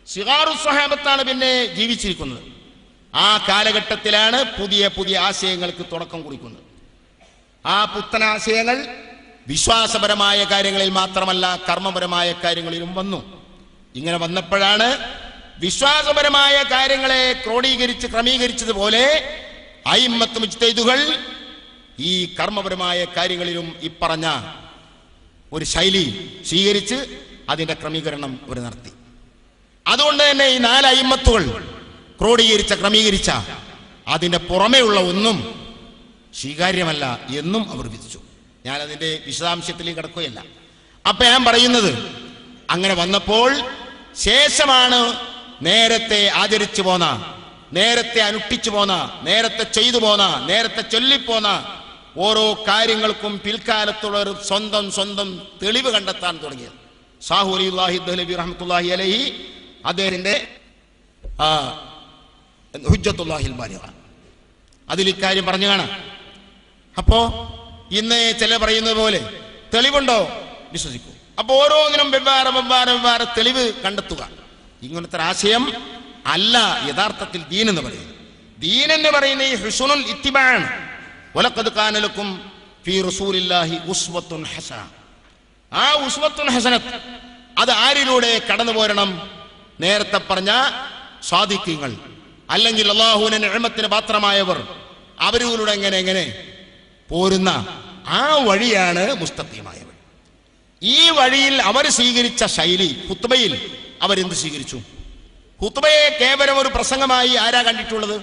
സിഗാറു സ്വഹാബത്താണ് പിന്നെ ജീവിച്ചിരിക്കുന്നത്. ആ കാലഘട്ടത്തിലാണ് പുതിയ പുതിയ ആശയങ്ങൾക്ക് തുടക്കം കുറിക്കുന്നത്. ആ പുത്തനാശയങ്ങൾ വിശ്വാസപരമായ കാര്യങ്ങളിൽ മാത്രമല്ല കർമ്മപരമായ കാര്യങ്ങളിലും വന്നു. ഇങ്ങനെ വന്നപ്പോഴാണ് വിശ്വാസപരമായ കാര്യങ്ങളെ ക്രമീകരിച്ചതുപോലെ അയിമ്മത്ത് മുജ്തഹിദുകൾ ഈ കർമ്മപരമായ കാര്യങ്ങളിലും ഇപ്പറഞ്ഞ ഒരു ശൈലി സ്വീകരിച്ച് അതിന്റെ ക്രമീകരണം ഒരു നടത്തി. അതുകൊണ്ട് തന്നെ ഈ 4 അയിമ്മത്തുകൾ ക്രോഡീകരിച്ച അതിന്റെ പുറമേയുള്ള ഒന്നും സ്വീകാര്യമല്ല എന്നും അവർ വിധിച്ചു. ഞാനതിന്റെ വിശദാംശത്തിലേക്ക് കടക്കുകയല്ല. അപ്പൊ ഞാൻ പറയുന്നത്, അങ്ങനെ വന്നപ്പോൾ ശേഷമാണ് നേരത്തെ ആചരിച്ചു പോന്ന, നേരത്തെ അനുഷ്ഠിച്ചു പോന്ന, നേരത്തെ ചെയ്തു പോന്ന, നേരത്തെ ചൊല്ലിപ്പോന്ന ഓരോ കാര്യങ്ങൾക്കും പിൽക്കാലത്തുള്ള ഒരു സ്വന്തം തെളിവ് കണ്ടെത്താൻ തുടങ്ങിയത്. സാഹു അലിയുല്ലാഹി ദഹ്ലവി റഹ്മത്തുള്ളാഹി അലൈഹി അദ്ദേഹത്തിന്റെ ഹുജ്ജത്തുല്ലാഹിൽ ബാലിഗ അതിൽ ഇക്കാര്യം പറഞ്ഞു കാണാം. അപ്പോ ഇന്ന് ചില പറയുന്നത് പോലെ തെളിവുണ്ടോ വിശ്വസിക്കൂ. അപ്പൊ ഓരോന്നിനും വെവ്വേറെ തെളിവ് കണ്ടെത്തുക, ഇങ്ങനത്തെ ആശയം അല്ല യഥാർത്ഥത്തിൽ ദീൻ എന്ന് പറയുന്നത്. ദീൻ എന്ന് പറയുന്ന ഈ ഹുസ്നുൽ ഇത്തിബാഅ്, വലഖദ് കാന ലക്കും ഫീ റസൂലില്ലാഹി ഉസ്വത്തുൻ ഹസന. ആ ഉസ്വത്തുൻ ഹസനത്ത് അത് ആരിലൂടെ കടന്നു പോരണം? നേരത്തെ പറഞ്ഞ സാദിഖീങ്ങൾ, അല്ലെങ്കിൽ അല്ലാഹുവിന്റെ നിഅമത്തിന് പാത്രമായവർ, അവരിലൂടെ എങ്ങനെ പോരുന്ന ആ വഴിയാണ് മുസ്തഖീമായ വഴി. ഈ വഴിയിൽ അവർ സ്വീകരിച്ച ശൈലി, ഖുത്ബയിൽ അവരെന്ത് സ്വീകരിച്ചു? ഖുത്ബയെ കേവലം ഒരു പ്രസംഗമായി ആരാ കണ്ടിട്ടുള്ളത്?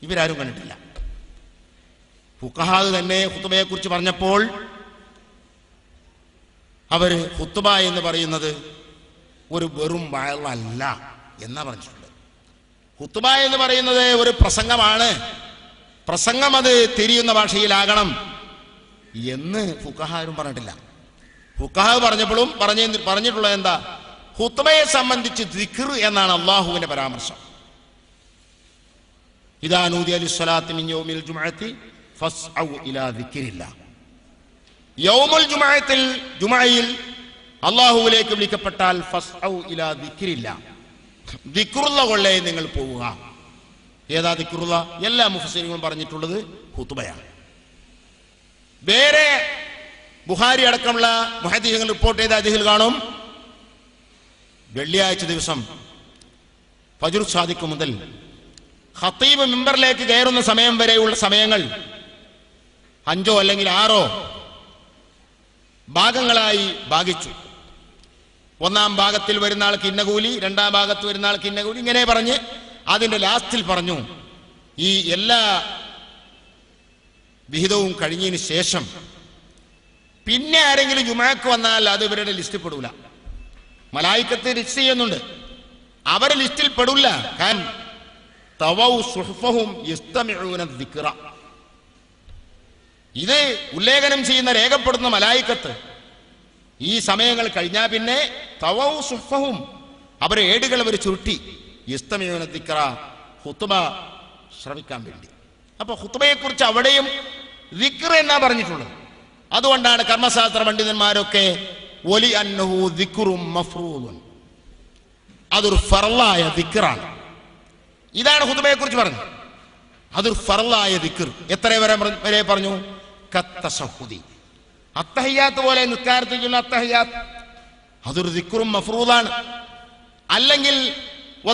ഇവരാരും കണ്ടിട്ടില്ല. ഫുഖഹാ തന്നെ ഖുത്ബയെ കുറിച്ച് പറഞ്ഞപ്പോൾ അവര് ഖുത്ബ എന്ന് പറയുന്നത് ഒരു വെറും വഅളല്ല എന്നാ പറഞ്ഞിട്ടുണ്ട്. ഖുത്ബ എന്ന് പറയുന്നത് ഒരു പ്രസംഗമാണ്, പ്രസംഗം അത് തിരിയുന്ന ഭാഷയിലാകണം എന്ന് ഫുഖഹാരും പറഞ്ഞിട്ടില്ല. ഫുഖഹാ പറഞ്ഞപ്പോഴും പറഞ്ഞിട്ടുള്ളത് എന്താ? ഖുത്ബയെ സംബന്ധിച്ച് ദിക്ർ എന്നാണ് അല്ലാഹുവിന്റെ പരാമർശം. ഇദാ നൂദിയ ലിസ്സലാത്തി മിൻ യൗമിൽ ജുമുഅത്തി ഫസ്ഔ ഇലാ ദിക്രില്ലാഹ്. യൗമുൽ ജുമുഅയിൽ അല്ലാഹുവിലേക്ക് വിളിക്കപ്പെട്ടാൽ ഫസ്ഔ ഇലാ ദിക്രില്ലാഹ്, ദിക്റുള്ള കൊള്ളേ നിങ്ങൾ പോവുക. ഏതാ ദിക്റുള്ള? എല്ലാ മുഫസ്സിറുകളും പറഞ്ഞിട്ടുള്ളത് ഖുത്ബയാണ്. വേറെ ബുഖാരി അടക്കമുള്ള മുഹദ്ദിസുകൾ റിപ്പോർട്ട് ചെയ്ത ഹദീസിൽ കാണും, വെള്ളിയാഴ്ച ദിവസം ഫജ്ർ സാദിഖ് മുതൽ ഖതീബ് മിമ്പറിലേക്ക് കയറുന്ന സമയം വരെയുള്ള സമയങ്ങൾ 5 അല്ലെങ്കിൽ 6 ഭാഗങ്ങളായി ഭാഗിച്ചു. 1-ാം ഭാഗത്തിൽ വരുന്ന ആൾക്ക് ഇന്ന കൂലി, 2-ാം ഭാഗത്ത് വരുന്ന ആൾക്ക് ഇന്ന കൂലി, ഇങ്ങനെ പറഞ്ഞ് അതിന്റെ ലാസ്റ്റിൽ പറഞ്ഞു ഈ എല്ലാ വിഹിതവും കഴിഞ്ഞതിന് ശേഷം പിന്നെ ആരെങ്കിലും ജുമുഅക്ക് വന്നാൽ അത് ഇവരുടെ ലിസ്റ്റിൽ പെടൂല. മലായിക്കത്ത് ലിസ്റ്റ് ചെയ്യുന്നുണ്ട്, അവരെ ലിസ്റ്റിൽ പെടൂല. കാരണം തവൗ സുഹ്ഫഹും യസ്തമിഊന ദിക്റ, ഇത് ഉല്ലേഖനം ചെയ്യുന്ന രേഖപ്പെടുത്തുന്ന മലായിക്കത്ത് ഈ സമയങ്ങൾ കഴിഞ്ഞാൽ പിന്നെ തവൗ സുഹ്ഫഹും, അവരെ ഏടുകൾ അവർ ചുരുട്ടി, യസ്തമിഊന ദിക്റ, ഖുത്ബ ശ്രവിക്കാൻ വേണ്ടി. അപ്പൊ ഖുത്ബയെ കുറിച്ച് അവിടെയും ദിക്ർ എന്നാ പറഞ്ഞിട്ടുള്ളത്. അതുകൊണ്ടാണ് കർമ്മശാസ്ത്ര പണ്ഡിതന്മാരൊക്കെ ഒലി അന്നഹു ദിക്റും മഫ്റൂദുൻ, അതൊരു ഫർളായ ദിക്റാണ്. ഇതാണ് ഖുതുബയെ കുറിച്ച് പറഞ്ഞത്. അതൊരു ഫർളായ ദിക്ർ. എത്ര വരെ പറഞ്ഞു? കത്തശഹുദി, അത്തഹിയാത്ത് പോലെ നിസ്കാരത്തിൽ ചൊല്ലുന്ന അത്തഹിയാത്ത് അതൊരു ദിക്റും മഫ്റൂദാണ്. അല്ലെങ്കിൽ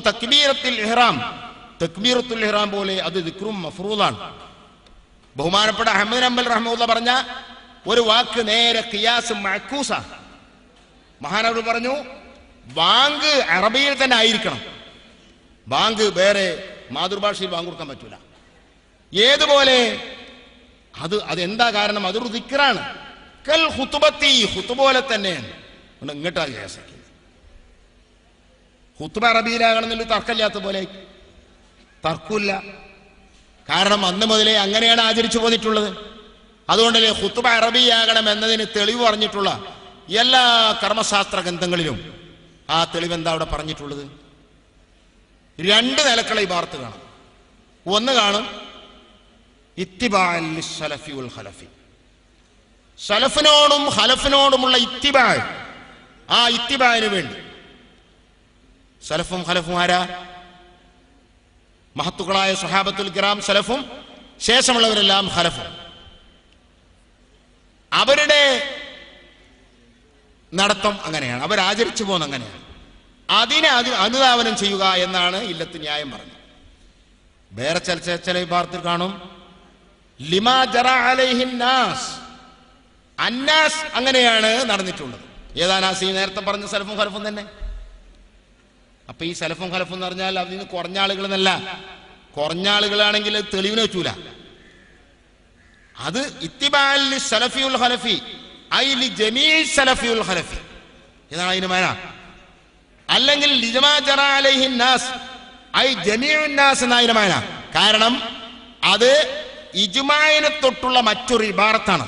തക്ബീറത്തുൽ ഇഹ്റാം, തക്ബീറത്തുൽ ഇഹ്റാം പോലെ അത് ദിക്റും മഫ്റൂദാണ്. ബഹുമാനപ്പെട്ട അഹ്മദ് ഹംബൽ റഹ്മത്തുള്ളാഹി പറഞ്ഞ ഒരു വാക്ക് നേരെ ഖിയാസ് മഅകൂസ. മഹാനവർ പറഞ്ഞു, ബാങ്ക് അറബിയിൽ തന്നെ ആയിരിക്കണം. ബാങ്ക് വേറെ മാതൃഭാഷയിൽ ബാങ്ക് കൊടുക്കാൻ പറ്റൂല. ഏതുപോലെ? അതെന്താ കാരണം? അതൊരു ദിക്റാണ്. കൽ ഖുതുബത്തി, ഖുതുബ പോലെ തന്നെയാണ്. ഇങ്ങോട്ടാ ഖിയാസാക്കി. ഖുതുബ അറബിയിലാകണമെന്നുള്ള തർക്കമില്ലാത്ത പോലെ തർക്കമില്ല. കാരണം അന്ന് മുതലേ അങ്ങനെയാണ് ആചരിച്ചു പോന്നിട്ടുള്ളത്. അതുകൊണ്ടല്ലേ ഖുതുബ അറബിയാകണം എന്നതിന് തെളിവ് പറഞ്ഞിട്ടുള്ള എല്ലാ കർമ്മശാസ്ത്ര ഗ്രന്ഥങ്ങളിലും ആ തെളിവ് എന്താ അവിടെ പറഞ്ഞിട്ടുള്ളത്? രണ്ട് നിലക്കുള്ള ഇബാറത്ത് കാണും. ഒന്ന് കാണും ഇത്തിബാഅൻ ലിസ്സലഫി വൽ ഖലഫി, സലഫിനോടും ഖലഫിനോടുമുള്ള ഇത്തിബാ. ആ ഇത്തിബാന് വേണ്ടി സലഫും ഖലഫും ആരാ? മഹത്തുക്കളായ സ്വഹാബത്തുൽ കിറാം സലഫും, ശേഷമുള്ളവരെല്ലാം ഖലഫും. അവരുടെ നടത്തം അങ്ങനെയാണ്, അവരാചരിച്ചു പോകുന്ന അങ്ങനെയാണ്. അതിനെ അനുധാവനം ചെയ്യുക എന്നാണ് ഇല്ലത്ത് ന്യായം പറഞ്ഞത്. വേറെ ചില വിഭാഗത്തിൽ കാണും ലിമാ ജറ അലൈഹിൻ നാസ്, അന്നാസ് അങ്ങനെയാണ് നടന്നിട്ടുള്ളത്. ഏതാനാസ്? ഈ നേരത്തെ പറഞ്ഞ സലഫും ഖലഫും തന്നെ. അപ്പൊ ഈ സലഫും ഖലഫും എന്ന് പറഞ്ഞാൽ അതിന് കുറഞ്ഞ ആളുകൾ എന്നല്ല. കുറഞ്ഞ ആളുകളാണെങ്കിൽ തെളിവിന് വെച്ചൂല. അത് ഇത്തിബാഅൻ ലിസ്സലഫി വൽ ഖലഫി ഐ ലിജമീഇ സലഫി വൽ ഖലഫി എന്നാണ് അതിന് മാന. അല്ലെങ്കിൽ ലിമാ ജറ അലൈഹിൻ നാസ് ഐ ജമീഉൻ നാസ് എന്നതിന് മാന. കാരണം അത് ഇജ്മാഇനെ തൊട്ടുള്ള മറ്റൊരു ഇബാറത്താണ്.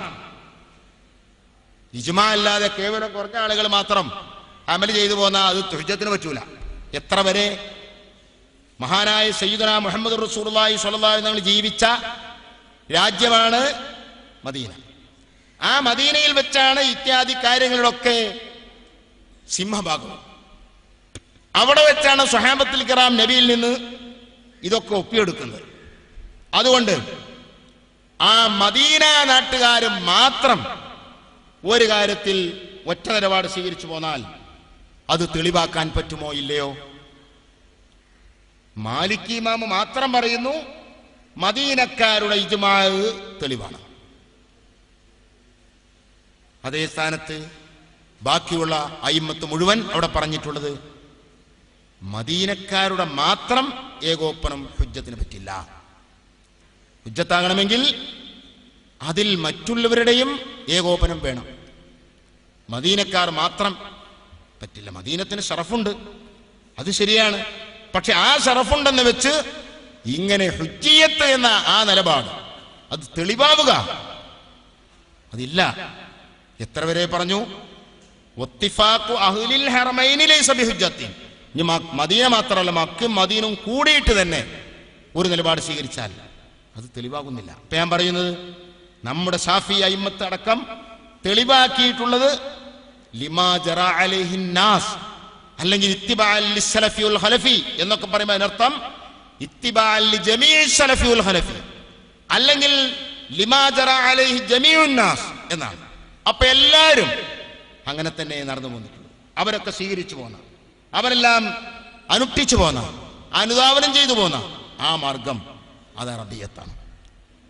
ഇജ്മാ അല്ലാതെ കേവലം കുറഞ്ഞ ആളുകൾ മാത്രം അമൽ ചെയ്തു പോന്ന അത് ഹുജ്ജത്തിന് പറ്റൂല. എത്ര വരെ? മഹാനായ സയ്യിദുനാ മുഹമ്മദ് റസൂലുള്ളാഹി സ്വല്ലല്ലാഹു അലൈഹി വസല്ലം ജീവിച്ച രാജ്യമാണ് മദീന. ആ മദീനയിൽ വെച്ചാണ് ഇത്യാദി കാര്യങ്ങളിലൊക്കെ സിംഹഭാഗം. അവിടെ വെച്ചാണ് സ്വഹാബത്തുൽ കിറാം നബിയിൽ നിന്ന് ഇതൊക്കെ ഒപ്പിയെടുക്കുന്നത്. അതുകൊണ്ട് ആ മദീന നാട്ടുകാർ മാത്രം ഒരു കാര്യത്തിൽ ഒറ്റ നിലപാട് സ്വീകരിച്ചു പോന്നാൽ അത് തെളിവാക്കാൻ പറ്റുമോ ഇല്ലയോ? മാലിക് ഇമാം മാത്രം പറയുന്നു മദീനക്കാരുടെ ഇജ്മാ തെളിവാണ്. അതേ സ്ഥാനത്ത് ബാക്കിയുള്ള അയിമ്മത്ത് മുഴുവൻ അവിടെ പറഞ്ഞിട്ടുള്ളത് മദീനക്കാരുടെ മാത്രം ഏകോപനം ഹുജ്ജത്തിന് പറ്റില്ല. ഹുജ്ജത്താകണമെങ്കിൽ അതിൽ മറ്റുള്ളവരുടെയും ഏകോപനം വേണം. മദീനക്കാർ മാത്രം പറ്റില്ല. മദീനത്തിന് ഷറഫുണ്ട്, അത് ശരിയാണ്. പക്ഷെ ആ ഷറഫുണ്ടെന്ന് വെച്ച് ഇങ്ങനെ ഹുജ്ജിയത്ത് എന്ന ആ നിലപാട് അത് തെളിവാവുക അതില്ല. എത്ര വരെ പറഞ്ഞു? വത്തിഫാഖു അഹ്ലിൽ ഹറമൈനി ലൈസ ബിഹുജ്ജത്തിൻ. ഇനി മദീന മാത്രമല്ല, മക്കയും മദീനയും കൂടിയിട്ട് തന്നെ ഒരു നിലപാട് സ്വീകരിച്ചാൽ അത് തെളിവാകുന്നില്ല. ഇപ്പൊ ഞാൻ പറയുന്നത് നമ്മുടെ ഷാഫി അയിമ്മത്ത് അടക്കം തെളിവാക്കിയിട്ടുള്ളത് ലിമാ ജറ അലൈഹിൻ നാസ്, അല്ലെങ്കിൽ ഇത്തിബാഅൻ ലിസ്സലഫി വൽ ഖലഫി എന്നൊക്കെ പറയുമ്പോൾ അതിനർത്ഥം ഇത്തിബാഅൻ ലിജമീഇ സലഫി വൽ ഖലഫി, അല്ലെങ്കിൽ ലിമാ ജറ അലൈഹി ജമീഉൻ നാസ് എന്നാണ്. അപ്പൊ എല്ലാവരും അങ്ങനെ തന്നെ നടന്നു പോന്നിട്ടുള്ളൂ. അവരൊക്കെ സ്വീകരിച്ചു പോന്ന, അവരെല്ലാം അനുഷ്ഠിച്ചു പോന്ന, അനുധാവനം ചെയ്തു പോന്ന ആ മാർഗം അത് അറബിയത്താണ്,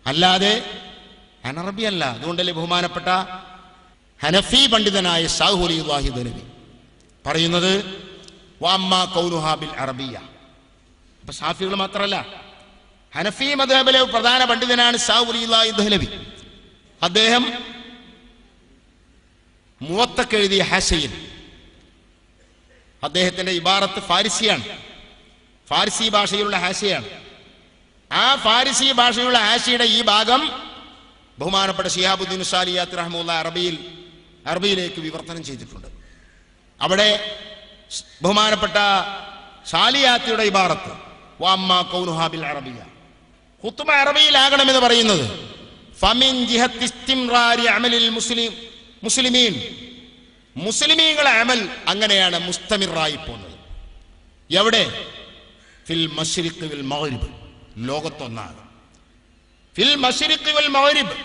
അല്ലാതെ അനറബിയല്ല. അതുകൊണ്ടല്ലേ ബഹുമാനപ്പെട്ട ഹനഫി പണ്ഡിതനായ ഷാഹു വലിയുല്ലാഹി ദനവി പറയുന്നത് വഅമ്മാ ഖൗലുഹാ ബിൽ അറബിയ്യ. അപ്പൊ ഷാഫികൾ മാത്രമല്ല, ഹനഫി മദ്ഹബിലെ പ്രധാന പണ്ഡിതനാണ് ഷാഹു വലിയുല്ലാഹി ദനവി. അദ്ദേഹം മുവത്തക്ക് എഴുതിയ ഹാശയിൽ അദ്ദേഹത്തിന്റെ ഇബാറത്ത് ഫാരിസിയാണ്, ഫാരിസി ഭാഷയിലുള്ള ഹാശയാണ്. ആ ഫാരിസി ഭാഷയുള്ള ഹാശിയുടെ ഈ ഭാഗം ബഹുമാനപ്പെട്ട ശിഹാബുദ്ദീൻ സാലിയാത്ത് റഹ്മത്തുള്ളാഹി അറബിയിലേക്ക് വിവർത്തനം ചെയ്തിട്ടുണ്ട്. അവിടെ ബഹുമാനപ്പെട്ട സാലിയാത്തിയുടെ ഇബാറത്ത് വഅമ്മാ ഖൗലുഹാ ബിൽ അറബിയ്യ, ഖുത്ബ അറബിയിലാകണമെന്ന് പറയുന്നത് ഫമിൻ ജിഹത്തി ഇസ്തിംറാരി അമലിൽ മുസ്ലിമീൻ, മുസ്ലിമീങ്ങളെ അമൽ അങ്ങനെയാണ് മുസ്തമിറായി പോകുന്നത്. എവിടെ? ഫിൽ മശ്രിഖ് വൽ മഗ്രിബ്, ലോകത്തൊന്നാകെ. ഫിൽ മശ്രിഖ് വൽ മഗ്രിബ്,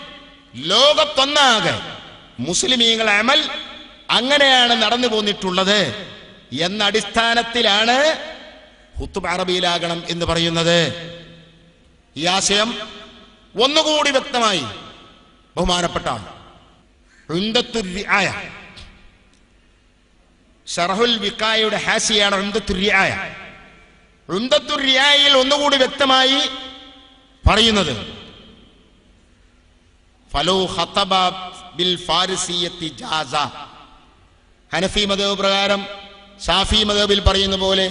ലോകത്തൊന്നാകെ മുസ്ലിമീങ്ങൾ അമൽ അങ്ങനെയാണ് നടന്നു പോന്നിട്ടുള്ളത് എന്ന അടിസ്ഥാനത്തിലാണ് ഖുത്ബ അറബിയിലാകണം എന്ന് പറയുന്നത്. ഈ ആശയം ഒന്നുകൂടി വ്യക്തമായി ബഹുമാനപ്പെട്ട ഉംദത്തുർ റിആയ, ശറഹുൽ വിഖായയുടെ ഹാസിയാണ് ഉംദത്തുർ റിആയ. ഉംദത്തുർ റിആയയിൽ ഒന്നുകൂടി വ്യക്തമായി പറയുന്നത് ഫലോ ഖതബ ബിൽ ഫാരിസിയത്തി ജാസ. ഹനഫി മദ്ഹബ് പ്രകാരം ഷാഫി മദ്ഹബിൽ പറയുന്ന പോലെ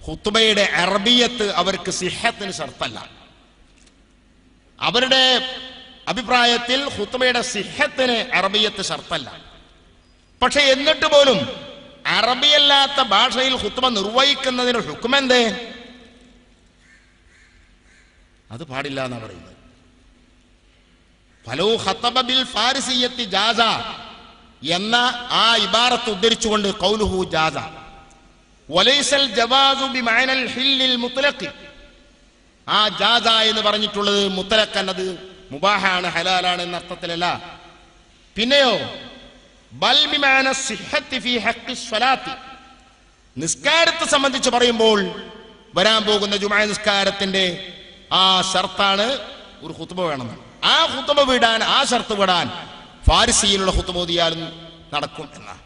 ഖുത്ബയുടെ അറബിയത്ത് അവർക്ക് സിഹത്തിന് ഷർത്തല്ല. അവരുടെ അഭിപ്രായത്തിൽ ഖുത്ബയുടെ സിഹത്തിന് അറബിയത്ത് ഷർത്തല്ല. പക്ഷെ എന്നിട്ട് പോലും അറബിയല്ലാത്ത ഭാഷയിൽ ഖുത്ബ നിർവഹിക്കുന്നതിന് ഹുക്മെന്ത്? അത് പാടില്ല എന്നാണ് പറയുന്നത്. ഫലോ ഖതബ ബിൽ ഫാരിസിയത്തി ജാസ എന്ന ആ ഇബാറത്ത് ഉദ്ധരിച്ചുകൊണ്ട് ഖൗലുഹു ജാസ വലൈസൽ ജവാസു ബിമഅനൽ ഹില്ലിൽ മുത്ലഖ്. ആ ജാസ എന്ന് പറഞ്ഞിട്ടുള്ളത് മുത്ലഖ് എന്നത് മുബാഹാണ്, ഹലാലാണ് എന്ന അർത്ഥത്തിലല്ല. പിന്നെയോ ബൽ ബിമഅന സിഹ്ഹത്തി ഫീ ഹഖ്ഖി സ്വലാത്തി, നിസ്കാരത്തെ സംബന്ധിച്ച് പറയുമ്പോൾ വരാൻ പോകുന്ന ജുമുഅ നിസ്കാരത്തിന്റെ ആ ഷർത്താണ് ഒരു ഖുത്ബ വേണമെന്ന്. ആ ഖുത്ബ വിടാൻ, ആ ഷർത്ത് വിടാൻ ഫാരിസിയിലുള്ള ഖുത്ബ ഓതിയാലും നടക്കും എന്നാണ്.